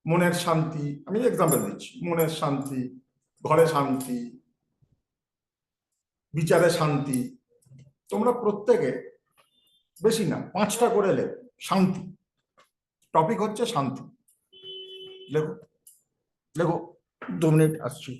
S1: মনের শান্তি, আমি এক্সাম্পল দিচ্ছি, মনের শান্তি, ঘরে শান্তি, বিচারে শান্তি। তোমরা প্রত্যেকে বেশি না 5টা করে লেখো, শান্তি। টপিক হচ্ছে শান্তি। লেখো লেখো, 2 মিনিট আসছি।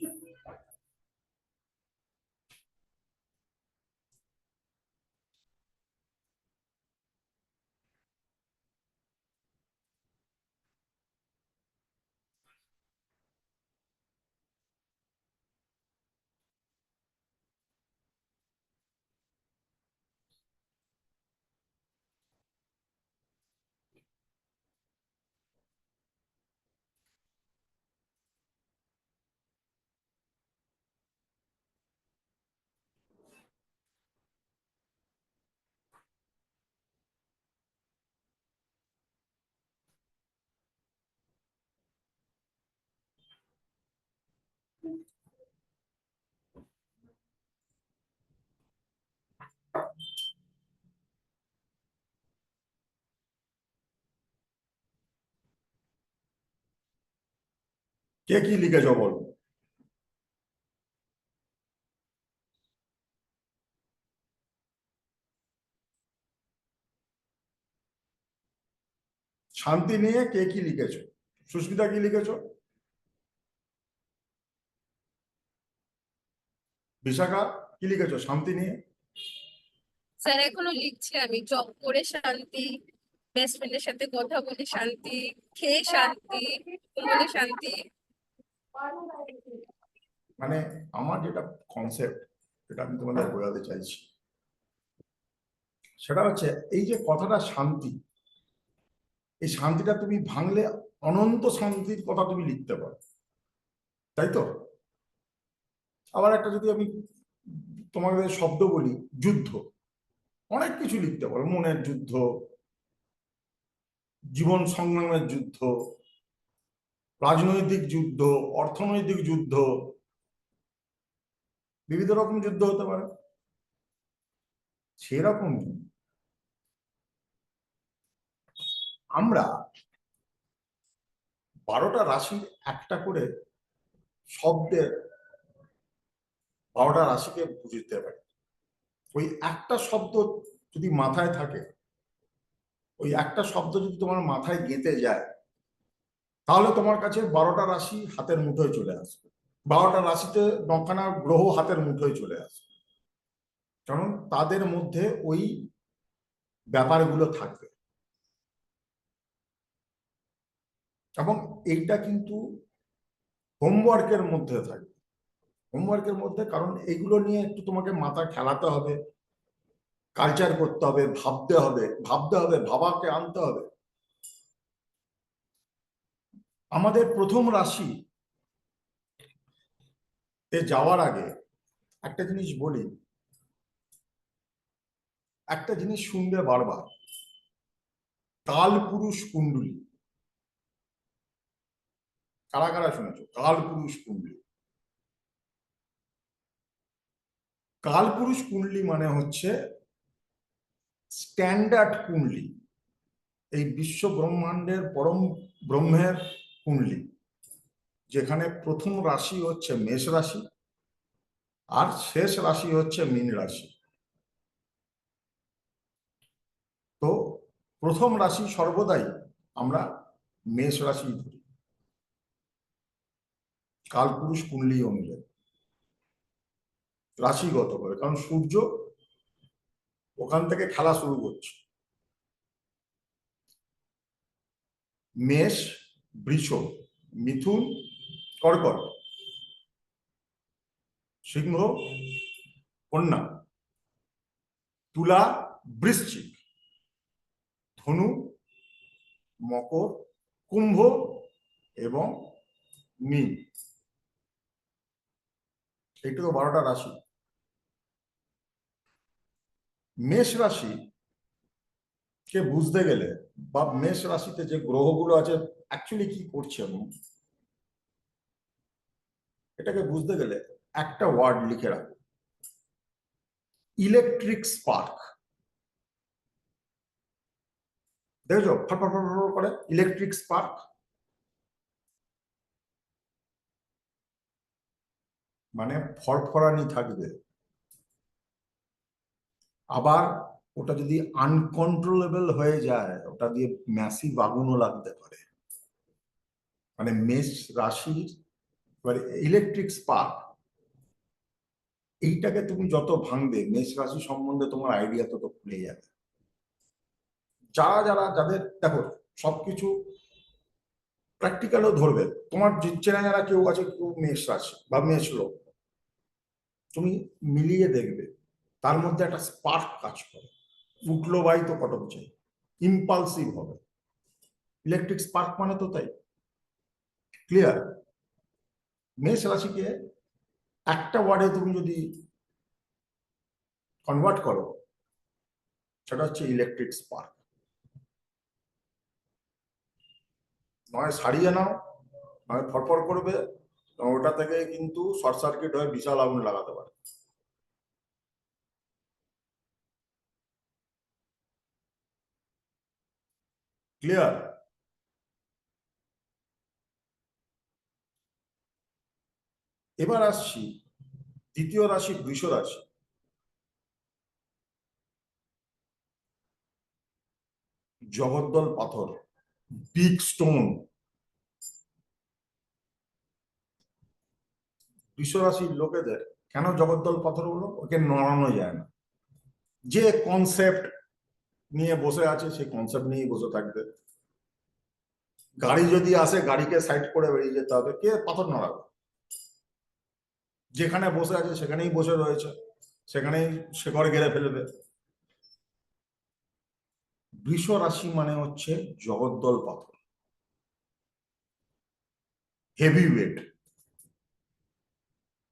S1: কে কি লিখেছ বলো? শান্তি নিয়ে কে কি লিখেছো? সুস্মিতা কি লিখেছো? বিশাখা কি লিখেছো শান্তি নিয়ে?
S5: স্যার এখনো লিখছি আমি। জব করে শান্তি, বেস্ট ফ্রেন্ডের সাথে কথা বলে শান্তি, খেয়ে শান্তি, ঘুমোলে শান্তি।
S1: মানে আমার যেটা কনসেপ্ট, যেটা আমি তোমাদের বোঝাতে চাইছি, সেটা হচ্ছে এই যে কথাটা শান্তি, এই শান্তিটা তুমি ভাঙলে অনন্ত শান্তির কথা তুমি লিখতে পারো, তাই তো? আবার একটা যদি আমি তোমাদের শব্দ বলি, যুদ্ধ, অনেক কিছু লিখতে পারো। মনের যুদ্ধ, জীবন সংগ্রামের যুদ্ধ, রাজনৈতিক যুদ্ধ, অর্থনৈতিক যুদ্ধ, বিবিধ রকম যুদ্ধ হতে পারে। সেরকম আমরা 12টা রাশির একটা করে শব্দের 12টা রাশিকে বুঝতে পারি। ওই একটা শব্দ যদি মাথায় থাকে, ওই একটা শব্দ যদি তোমার মাথায় গেঁথে যায়, তাহলে তোমার কাছে 12টা রাশি হাতের মুঠোয় চলে আসবে। 12টা রাশিতে 9খানা গ্রহ হাতের মুঠোয় চলে আসবে, কারণ তাদের মধ্যে ওই ব্যাপারগুলো থাকবে। এবং এইটা কিন্তু হোমওয়ার্কের মধ্যে থাকবে, হোমওয়ার্কের মধ্যে। কারণ এইগুলো নিয়ে একটু তোমাকে মাথা খেলাতে হবে, কালচার করতে হবে, ভাবতে হবে, ভাবাকে আনতে হবে। আমাদের প্রথম রাশি তে যাওয়ার আগে একটা জিনিস বলি, একটা জিনিস শুনবে বারবার, কাল পুরুষ কুণ্ডলী। কারা কারা শুনেছো কালপুরুষ কুণ্ডলী? কালপুরুষ কুণ্ডলী মানে হচ্ছে স্ট্যান্ডার্ড কুণ্ডলী, এই বিশ্ব ব্রহ্মাণ্ডের পরম ব্রহ্মের কুণ্ডলী, যেখানে প্রথম রাশি হচ্ছে মেষ রাশি আর শেষ রাশি হচ্ছে মীন রাশি। তো প্রথম রাশি সর্বদাই আমরা মেষ রাশি ধরি কালপুরুষ কুণ্ডলী অনুযায়ী রাশিগত করে, কারণ সূর্য ওখান থেকে খেলা শুরু করছে। মেষ, বৃষ, মিথুন, কর্কট, সিংহ, কন্যা, তুলা, বৃশ্চিক, ধনু, মকর, কুম্ভ এবং মীন। এইটা তো 12টা রাশি। মেষ রাশি কে বুঝতে গেলে বা মেষ রাশিতে যে গ্রহগুলো আছে অ্যাকচুয়ালি কি করছে এটাকে বুঝতে গেলে একটা ওয়ার্ড লিখে রাখো, ইলেকট্রিক স্পার্ক। দেখেছো ফটফট ফটফট করে ইলেকট্রিক স্পার্ক, মানে ফরফরানি থাকবে। আবার ওটা যদি আনকন্ট্রোলেবল হয়ে যায় ওটা দিয়ে ম্যাসিভ আগুনও লাগতে পারে। মানে মেষ রাশির ইলেকট্রিক স্পার্ক, এইটাকে তুমি যত ভাঙবে মেষ রাশি সম্বন্ধে তোমার আইডিয়া তত খুলে যাবে। যারা যারা যাদের দেখো সবকিছু প্র্যাকটিক্যালও ধরবে, তোমার চেনা যারা কেউ আছে কেউ মেষ রাশি বা মেষ লোক, তুমি মিলিয়ে দেখবে তার মধ্যে একটা স্পার্ক কাজ করে, উঠলো বাই তো কটক চাই, ইম্পালসিভ হবে। ইলেকট্রিক স্পার্ক মানে তো তাই। ক্লিয়ার? মেষ রাশিকে একটা ওয়ার্ডে তুমি যদি কনভার্ট করো সেটা হচ্ছে ইলেকট্রিক স্পার্ক। নয় সারিয়ে নাও, নয় ফরফর করবে, ওটা থেকে কিন্তু শর্ট সার্কিট হয়ে বিশাল আগুন লাগাতে পারে। ক্লিয়ার? এবার আসছি দ্বিতীয় রাশি বৃষ রাশি। জগদ্দল পাথর, বিগ স্টোন। বৃষ রাশির লোকেদের কেন জগদ্দল পাথর হলো? ওকে নড়ানো যায় না। যে কনসেপ্ট নিয়ে বসে আছে সেই কনসেপ্ট নিয়ে বসে থাকবে। গাড়ি যদি আসে গাড়িকে সাইড করে বেরিয়ে যেতে হবে, কে পাথর নড়াবে? যেখানে বসে আছে সেখানেই বসে রয়েছে, সেখানেই শেকড় গেড়ে ফেলবে। বৃষ রাশি মানে হচ্ছে জগদ্দল পাথর, হেভি ওয়েট।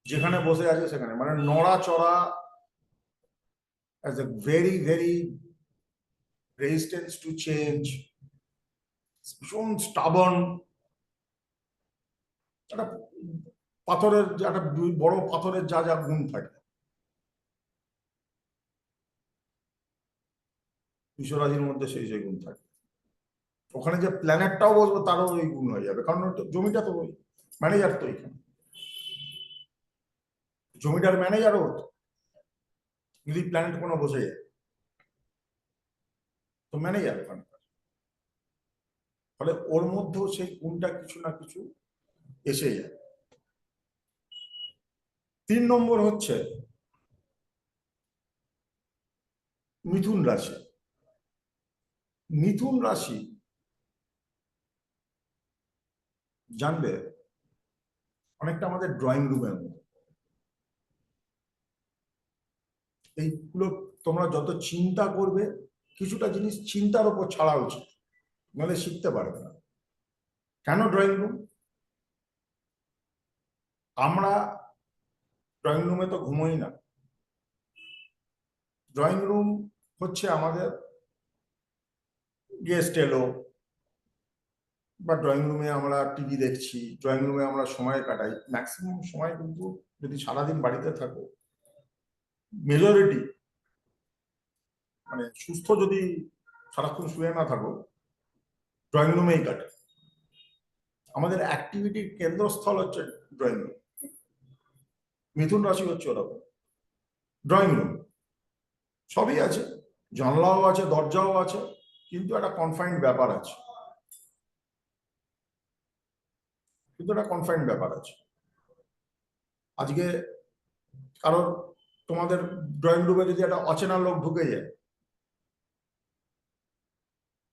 S1: যেখানে বসে আছে সেখানে মানে নড়াচড়া, as a very very resistance to change, ভীষণ stubborn। একটা পাথরের একটা বড় পাথরের যা যা গুণ থাকে বৃষ রাশির মধ্যে সেই সেই গুণ থাকে। ওখানে যে প্ল্যানেটটাও বসবে তারও ওই গুণ হয়ে যাবে, কারণ জমিটা তো ওই ম্যানেজার তো এখানে, জমিটার ম্যানেজারও হতো যদি প্ল্যানেট কোনো বসে যায় তো ম্যানেজার ওখানে। ফলে ওর মধ্যেও সেই গুণটা কিছু না কিছু এসে যায়। 3 নম্বর হচ্ছে মিথুন রাশি। মিথুন রাশি জানবে অনেকটা আমাদের ড্রয়িং রুমের মতো। এইগুলো তোমরা যত চিন্তা করবে কিছুটা জিনিস চিন্তার উপর ছাড়া উচিত, নাহলে শিখতে পারবে না। কেন ড্রয়িং রুম? আমরা ড্রয়িং রুমে তো ঘুমোই না। ড্রয়িং রুম হচ্ছে আমাদের গেস্ট এলো, বা ড্রয়িং রুমে আমরা টিভি দেখছি, ড্রয়িং রুমে আমরা সময় কাটাই, ম্যাক্সিমাম সময় কিন্তু যদি সারাদিন বাড়িতে থাকো, মেজরিটি মানে সুস্থ যদি সারাক্ষণ শুয়ে না থাকো, ড্রয়িং রুমেই কাটে। আমাদের অ্যাক্টিভিটির কেন্দ্রস্থল হচ্ছে ড্রয়িং রুম। মিথুন রাশি হচ্ছে ওরকম, ড্রয়িং রুম সবই আছে, জানলাও আছে, দরজাও আছে, কিন্তু একটা কনফাইন্ড ব্যাপার আছে, আজকে কারোর তোমাদের ড্রয়িং রুমে যদি একটা অচেনা লোক ঢুকে যায়,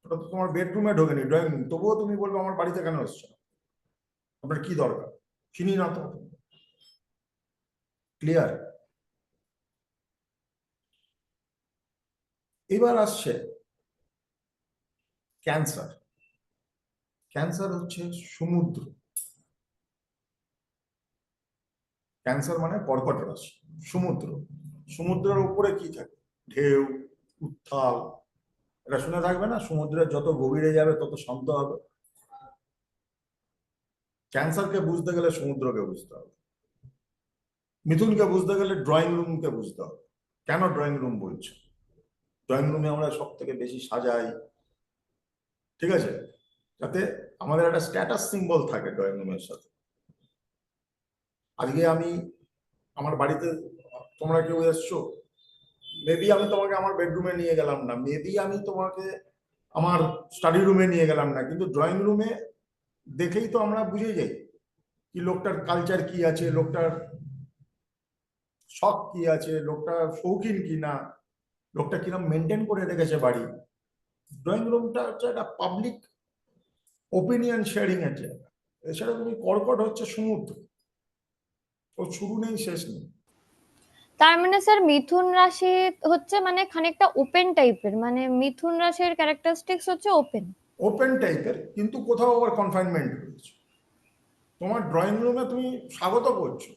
S1: ওটা তো তোমার বেডরুমে ঢোকেনি, ড্রয়িং রুম, তবুও তুমি বলবে আমার বাড়িতে কেন এসছো, আপনার কি দরকার, চিনি না তো। ক্লিয়ার? এবার আসছে ক্যান্সার। ক্যান্সার হচ্ছে সমুদ্র। ক্যান্সার মানে কর্কট রাশি, সমুদ্র। সমুদ্রের উপরে কি থাকে? ঢেউ, উত্তাল। এটা শুনে থাকবে না, সমুদ্রের যত গভীরে যাবে তত শান্ত হবে। ক্যান্সারকে বুঝতে গেলে সমুদ্রকে বুঝতে হবে, মিথুনকে বুঝতে গেলে ড্রয়িং রুমকে বুঝতে হবে। কেন ড্রয়িং রুম বলছে? ড্রয়িং রুমে আমরা সব থেকে বেশি সাজাই, ঠিক আছে, যাতে আমাদের একটা স্ট্যাটাস সিম্বল থাকে ড্রয়িং রুমের সাথে। আজকে আমি আমার বাড়িতে, তোমরা কেউ এসছো, মেবি আমি তোমাকে আমার বেডরুমে নিয়ে গেলাম না, মেবি আমি তোমাকে আমার স্টাডি রুমে নিয়ে গেলাম না, কিন্তু ড্রয়িং রুমে দেখেই তো আমরা বুঝে যাই কি লোকটার কালচার কি আছে, লোকটার শখ কি আছে, লোকটা শৌখিন কি না, লোকটা কিরম মেনটেন করে রেখেছে বাড়ি। ড্রয়িং রুমটা হচ্ছে একটা পাবলিক ওপিনিয়ন শেয়ারিং এর জায়গা। এছাড়া তুমি কর্কট হচ্ছে সমুদ্র, ও শুরু নেই শেষ নেই।
S3: তার মানে স্যার মিথুন রাশি হচ্ছে মানে খানিকটা ওপেন টাইপের, মানে মিথুন রাশির ক্যারেক্টারিস্টিক্স হচ্ছে ওপেন।
S1: ওপেন টাইপের, কিন্তু কোথাও আবার কনফাইনমেন্ট রয়েছে। তোমার ড্রয়িং রুমে তুমি স্বাগত করছো,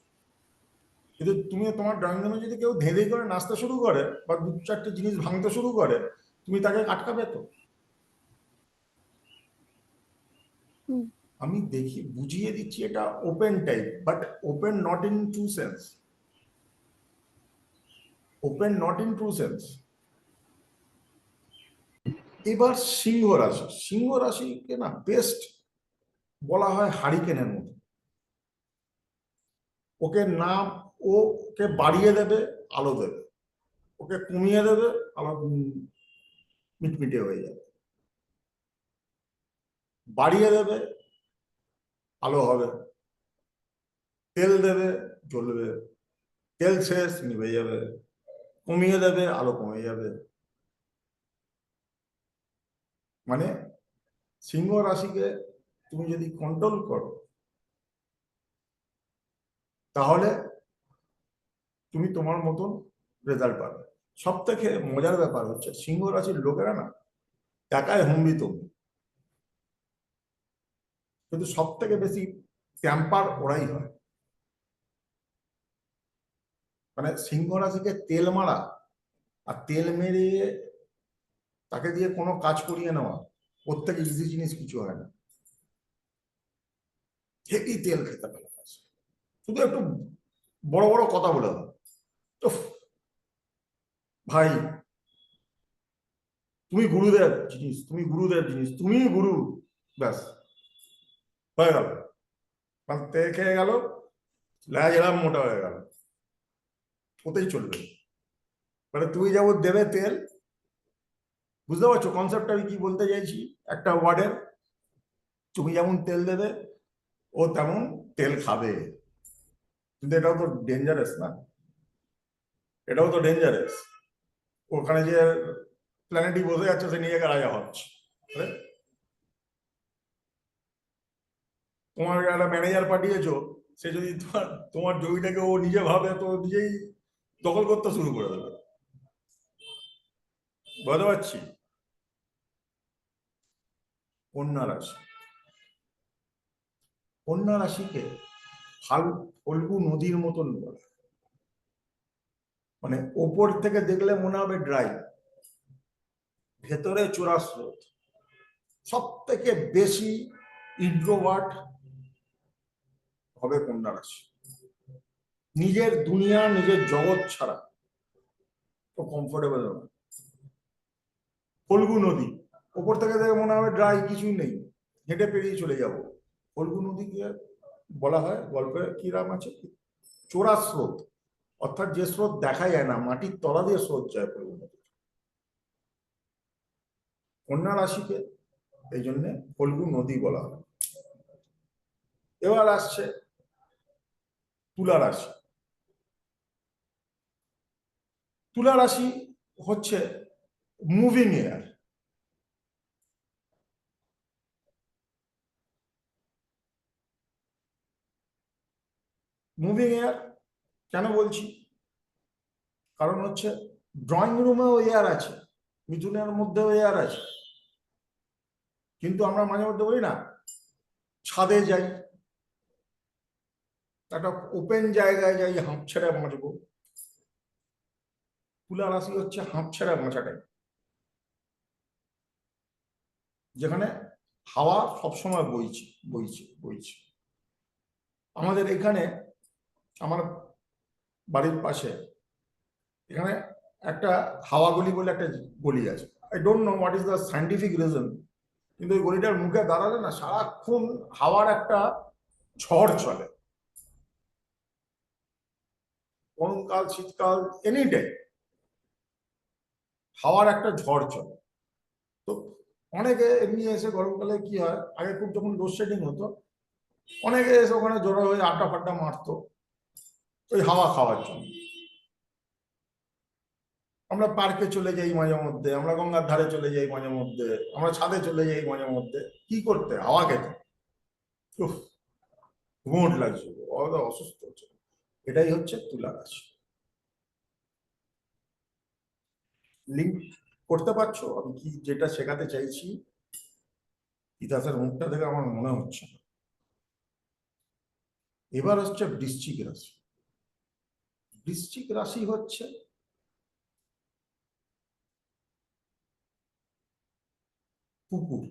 S1: কিন্তু তুমি তোমার ড্রয়িং রুমে যদি কেউ ধেঁধে করে নাচতে শুরু করে বা দু চারটে জিনিস ভাঙতে শুরু করে, তুমি তাকে আটকাবে তো? আমি দেখি বুঝিয়ে দিচ্ছি, এটা open type, but open not in true sense. Open not in true sense. এবার সিংহ রাশি। সিংহ রাশিকে না বেস্ট বলা হয় হারিকেনের মতো। ওকে না, ওকে বাড়িয়ে দেবে, আলো দেবে, ওকে কমিয়ে দেবে, আলো মিটমিটে হয়ে যাবে। বাড়িয়ে দেবে, আলো হবে, তেল দেবে, জ্বলবে, তেল শেষ, নিভে যাবে, কমিয়ে দেবে, আলো কমে যাবে। মানে সিংহ রাশিকে তুমি যদি কন্ট্রোল করো, তাহলে তুমি তোমার মতন রেজাল্ট পাবে। সব থেকে মজার ব্যাপার হচ্ছে সিংহ রাশির লোকেরা না একাই হুমড়ি তুমড়ি, কিন্তু সব থেকে বেশি ট্যাম্পার ওরাই হয়। মানে সিংহ রাশিকে তেল মারা আর তেল মেরে তাকে দিয়ে কোনো কাজ করিয়ে নেওয়া, ওর থেকে ইজি জিনিস কিছু হয় না। হেভি তেল খেতে ভালোবাসে, শুধু একটু বড় বড় কথা বলে দাও, তো ভাই তুমি গুরুদেব জিনিস, তুমি গুরুদেব জিনিস, তুমি গুরু, ব্যাস হয়ে গেল। মানে তেল খেয়ে গেল, লেজ এরম মোটা হয়ে গেল, ওতেই চলবে। মানে তুমি যেমন দেবে তেল, বুঝতে পারছো কনসেপ্ট আমি কি বলতে চাইছি? একটা ওয়ার্ডের তুমি যেমন তেল দেবে, ও তেমন তেল খাবে। কিন্তু এটাও তো ডেঞ্জারাস না, এটাও তো ডেঞ্জারাস। ওখানে যে প্ল্যানেটই বসে যাচ্ছে, সে নিজেকে রাজা হচ্ছে। তোমার একটা ম্যানেজার পাঠিয়েছো, সে যদি তোমার তোমার জমিটাকে ও নিজে ভাবে, তো নিজেই দখল করতে শুরু করে দেবে। বুঝতে পারছি? কন্যা রাশি। কন্যা রাশিকে ফল্গু নদীর মতন বলে। মানে ওপর থেকে দেখলে মনে হবে ড্রাই, ভেতরে চোরা স্রোত। সব থেকে বেশি ইন্ট্রোভার্ট হবে কন্যা রাশি। নিজের দুনিয়া নিজের জগৎ ছাড়া তো কমফোর্টেবল হবে। ফল্গু নদী ওপর থেকে দেখে মনে হবে ড্রাই, কিছুই নেই, হেঁটে পেরিয়ে চলে যাব। ফল্গু নদীকে বলা হয় গল্পে কি নাম আছে, চোরা স্রোত, অর্থাৎ যে স্রোত দেখা যায় না, মাটির তলা দিয়ে স্রোত যায় ফল্গু নদী। কন্যা রাশিকে এই জন্য ফল্গু নদী বলা হয়। এবার আসছে তুলা রাশি। তুলা রাশি হচ্ছে মুভিং এয়ার। মুভিং এয়ার কেন বলছি, কারণ হচ্ছে ড্রয়িং রুমেও এয়ার আছে, মিথুনের মধ্যেও এয়ার আছে, কিন্তু আমরা মাঝে মধ্যে বলি না ছাদে যাই, একটা ওপেন জায়গায় যাই, হাঁপ ছেড়ে বাঁচবো। তুলা রাশি হচ্ছে হাঁপ ছেড়ে বাঁচাটাই, যেখানে হাওয়া সবসময় বইছে বইছে বইছে। আমাদের এখানে, আমার বাড়ির পাশে এখানে একটা হাওয়া গলি বলে একটা গলি আছে। I don't know what is the scientific reason, কিন্তু ওই গলিটার মুখে দাঁড়ালে না সারাক্ষণ হাওয়ার একটা ঝড় চলে, গরমকাল শীতকাল এনি টাইম হাওয়ার একটা ঝড় চলে। তো অনেকে এমনি এসে গরমকালে কি হয়, আগে খুব যখন লোডশেডিং হতো, অনেকে এসে ওখানে জড়ো হয়ে আড্ডা ফাড্ডা মারতো ওই হাওয়া খাওয়ার জন্য। আমরা পার্কে চলে যাই মাঝে মধ্যে, আমরা গঙ্গার ধারে চলে যাই মাঝে মধ্যে, আমরা ছাদে চলে যাই মাঝে মধ্যে, কি করতে, হাওয়া খেতে। উফ, ঘুমোট লাগছে, অসুস্থ হচ্ছে। এটাই হচ্ছে তুলা রাশি। লিঙ্ক করতে পারছো আমি কি যেটা শেখাতে চাইছি? ইতিহাসের মুখটা দেখে আমার মনে হচ্ছে না। এবার হচ্ছে বৃশ্চিক রাশি। বৃশ্চিক রাশি হচ্ছে পুকুর।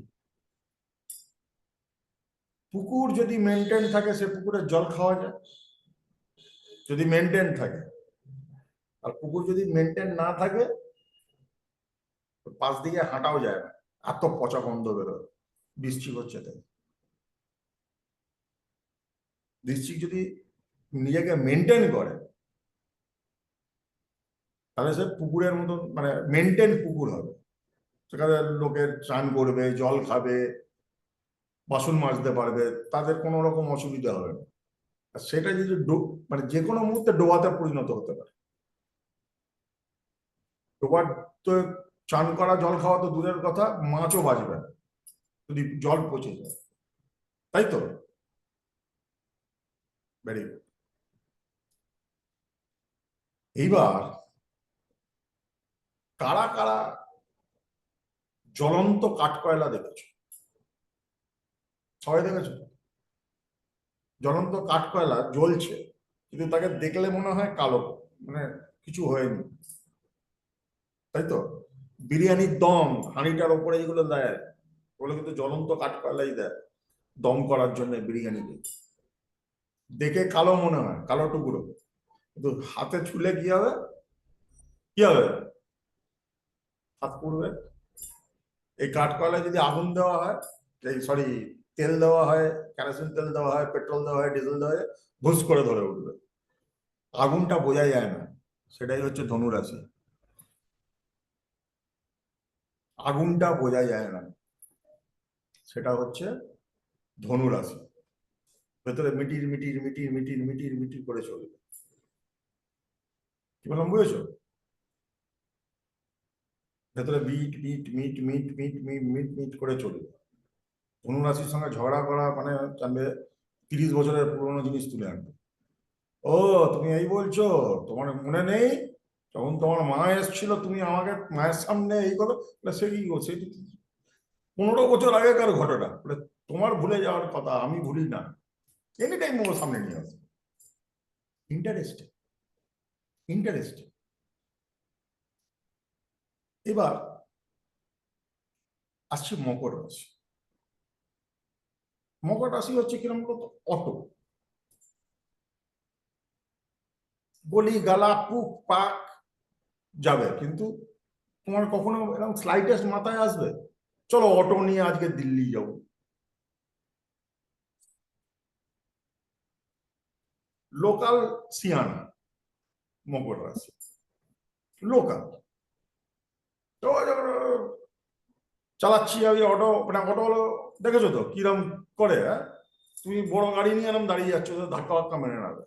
S1: পুকুর যদি মেনটেন থাকে, সে পুকুরের জল খাওয়া যায় যদি মেনটেন থাকে। আর পুকুর যদি মেনটেন না থাকে, পাশ দিকে হাঁটাও যায় না, এত পচা গন্ধ বেরোয়। বৃশ্চিক হচ্ছে তাই। বৃশ্চিক যদি নিজেকে মেনটেন করে, তাহলে সে পুকুরের মতন, মানে মেনটেন পুকুর হবে, সেখানে লোকের চান করবে, জল খাবে, বাসন মাজতে পারবে, তাদের কোনো রকম অসুবিধা হবে না। আর সেটা যদি মানে যে কোনো মুহূর্তে ডোবাতে পরিণত হতে পারে। ডোবার তো চান করা, জল খাওয়া তো দূরের কথা, মাছও বাঁচবে না যদি জল পচে যায়, তাই তো? Very good. এইবার কারা কারা জ্বলন্ত কাঠকয়লা দেখেছো? সবাই দেখেছো? জ্বলন্ত কাঠকয়লা জ্বলছে, কিন্তু তাকে দেখলে মনে হয় কালো, মানে কিছু হয়নি, তাই তো? বিরিয়ানির দম হাঁড়িটার ওপরে যেগুলো দেয়, ওগুলো কিন্তু জ্বলন্ত কাঠকয়লাই দেয় দম করার জন্য বিরিয়ানিতে। দেখে কালো মনে হয়, কালো টুকরো, কিন্তু হাতে ছুলে কি হবে, কি হবে, হাত পুড়বে। এই কাঠকয়লায় যদি আগুন দেওয়া হয়, এই সরি তেল দেওয়া হয়, কেরোসিন তেল দেওয়া হয়, পেট্রোল দেওয়া হয়, ডিজেল দেওয়া হয়, ভুস করে ধরে উঠবে। আগুনটা বোঝা যায় না, সেটাই হচ্ছে ধনু রাশি। আগুনটা বোঝা যায় না, সেটা হচ্ছে ধনু রাশি। ভেতরে মিটির মিটির মিটির মিটির মিটির মিটির করে চলবে। কি বললাম বুঝেছো? ভেতরে বিট বিট মিট মিট মিট মিট মিট মিট করে চলবে। ধনু রাশির সঙ্গে ঝগড়া করা মানে জানবে 30 বছরের পুরোনো জিনিস তুলে আনবে। ও তুমি এই বলছো, তোমার মনে নেই যখন তোমার মা এসেছিল, তুমি আমাকে মায়ের সামনে এই করো, সে কি করছে, 15 বছর আগেকার ঘটনা, তোমার ভুলে যাওয়ার কথা, আমি ভুলি না, এনি টাইম ওর সামনে নিয়ে আসে। Interesting, interesting. এবার আসছি মকর রাশি। মকর রাশি হচ্ছে কিরকম বলতো, অটো, গলি গালা পুক পাক যাবে, কিন্তু তোমার কখনো এরকম স্লাইটেস্ট মাথায় আসবে চলো অটো নিয়ে আজকে দিল্লি যাব? লোকাল সিয়ানা মকর রাশি, লোকাল। তো চালাচ্ছি আমি অটো, মানে অটো দেখেছো তো কিরম করে, হ্যাঁ? তুমি বড় গাড়ি নিয়ে এরকম দাঁড়িয়ে যাচ্ছ, ধাক্কা ধাক্কা মেরে নেবে,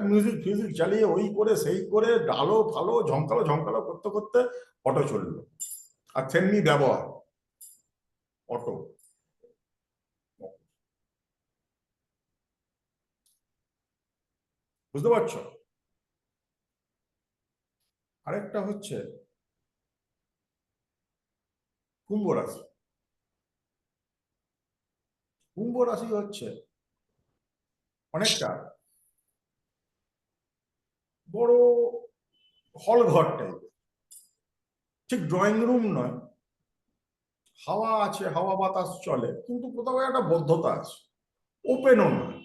S1: মিউজিক ফিউজিক চালিয়ে ওই করে সেই করে ডালো ফালো ঝমকালো ঝমকালো করতে করতে অটো চললো। আর তেমনি ব্যবহার অটো। বুঝতে পারছো? আরেকটা হচ্ছে কুম্ভ রাশি। কুম্ভ রাশি হচ্ছে অনেকটা বড় হল ঘর টাইপ, ঠিক ড্রয়িং রুম নয়, হাওয়া আছে, হাওয়া বাতাস চলে, কিন্তু কোথাও একটা বদ্ধতা আছে, ওপেনও নয়।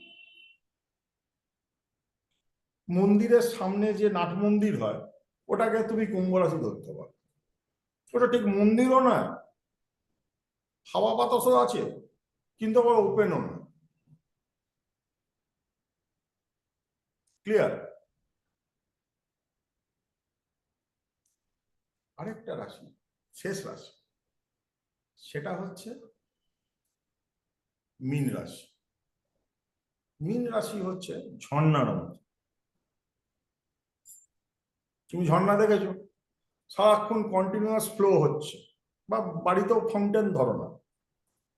S1: মন্দিরের সামনে যে নাট মন্দির হয় ওটাকে তুমি কুম্ভ রাশি ধরতে পারো, ওটা ঠিক মন্দিরও নয়, হাওয়া বাতাসও আছে, কিন্তু আবার ওপেনও নয়। ক্লিয়ার? আরেকটা রাশি, শেষ রাশি, সেটা হচ্ছে মীন রাশি। মীন রাশি হচ্ছে ঝর্ণার মতো। তুমি ঝর্ণা দেখেছো, সারাক্ষণ কন্টিনিউয়াস ফ্লো হচ্ছে, বা বাড়িতেও ফাউন্টেন ধরো না,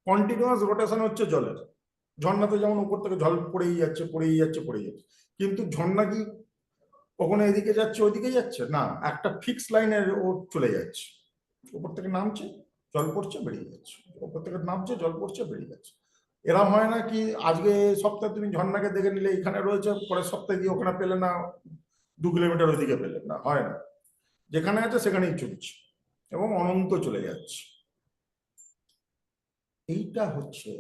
S1: কন্টিনিউয়াস রোটেশন হচ্ছে জলের। ঝর্ণাতে যেমন উপর থেকে জল পড়েই যাচ্ছে পড়েই যাচ্ছে পড়েই যাচ্ছে, কিন্তু ঝর্ণা কি কখনো এদিকে যাচ্ছে ওইদিকে যাচ্ছে না, একটা ফিক্স লাইনের ও চলে যাচ্ছে, উপর থেকে নামছে জল পড়ছে বেরিয়ে যাচ্ছে, উপর থেকে নামছে জল পড়ছে বেরিয়ে যাচ্ছে। এরকম হয় না কি আজকে সপ্তাহে তুমি ঝর্ণাকে দেখে নিলে এখানে রয়েছে, পরের সপ্তাহে গিয়ে ওখানে পেলে না, 2 কিলোমিটার ওইদিকে পেলে না, হয় না, যেখানে আছে সেখানেই চলছে এবং অনন্ত চলে যাচ্ছে। এইটা হচ্ছে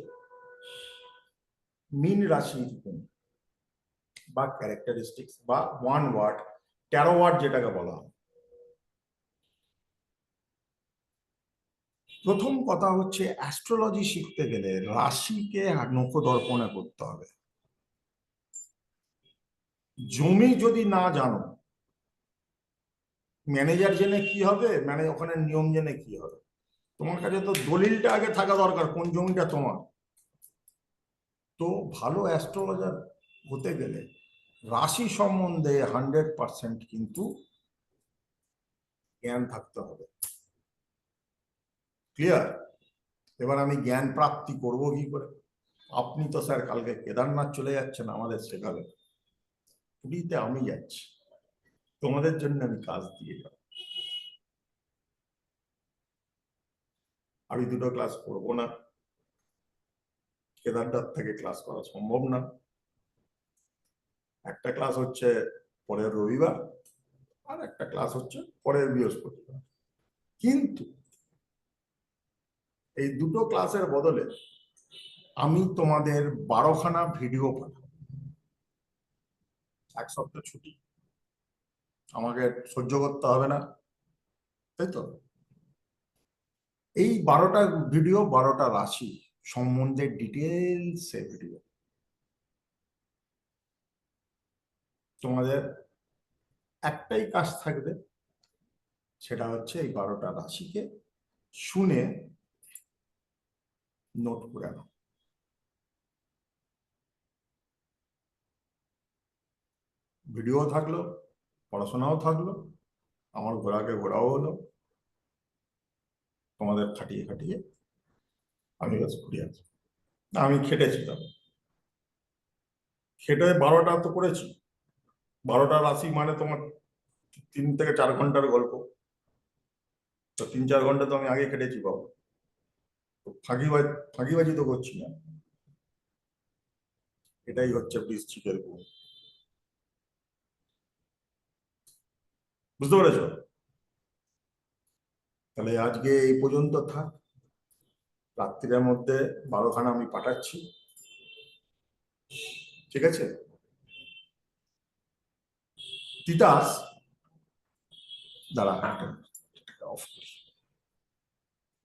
S1: মীন রাশির গুণ বা ক্যারেক্টারিস্টিক্স বা ওয়ান ওয়ার্ড, 13 ওয়ার্ড যেটাকে বলা হয়। প্রথম কথা হচ্ছে অ্যাস্ট্রোলজি শিখতে গেলে রাশিকে নখদর্পণে করতে হবে। জমি যদি না জানো, ম্যানেজার জেনে কি হবে, মানে ওখানে নিয়ম জেনে কি হবে? তোমার কাছে তো দলিলটা আগে থাকা দরকার কোন জমিটা তোমার। তো ভালো অ্যাস্ট্রোলজার হতে গেলে রাশি সম্বন্ধে 100% কিন্তু জ্ঞান থাকতে হবে। ক্লিয়ার? এবার আমি জ্ঞান প্রাপ্তি করব কি করে? আপনি তো স্যার কালকে কেদারনাথ চলে যাচ্ছেন আমাদের শেখাবে, পুরীতে আমি যাচ্ছি, তোমাদের জন্য আমি কাজ দিয়ে যাব। আমি 2টো ক্লাস করব না, কেদারনাথ থেকে ক্লাস করা সম্ভব না। একটা ক্লাস হচ্ছে পরের রবিবার, আর একটা ক্লাস হচ্ছে পরের বৃহস্পতিবার। কিন্তু এই 2টো ক্লাসের বদলে আমি তোমাদের 12খানা ভিডিও পাঠাবো। 1 সপ্তাহ ছুটি আমাকে সহ্য করতে হবে না, তাই তো? এই 12টা ভিডিও 12টা রাশি সম্বন্ধে ডিটেলস ভিডিও। তোমাদের একটাই কাজ থাকবে, সেটা হচ্ছে এই 12টা রাশিকে শুনে নোট করে নাও। ভিডিও থাকলো, পড়াশোনাও থাকলো, আমার ঘোরাকে ঘোরাও হলো, তোমাদের খাটিয়ে খাটিয়ে আমি বাস ঘুরে আছি। আমি খেটেছি, তবে খেটে 12টা তো করেছি। 12টা রাশি মানে তোমার 3 থেকে 4 ঘন্টার গল্প, তো 3-4 ঘন্টা তো আমি আগে কেটেছি বাবু। ফাঁকিবাজি তো করছি না। এটাই হচ্ছে বৃশ্চিকের গুণ। বুঝতে পেরেছ? তাহলে আজকে এই পর্যন্ত থাক। রাত্রির মধ্যে 12খানা আমি পাঠাচ্ছি, ঠিক আছে? তিতাস, দাঁড়া, অফ করি।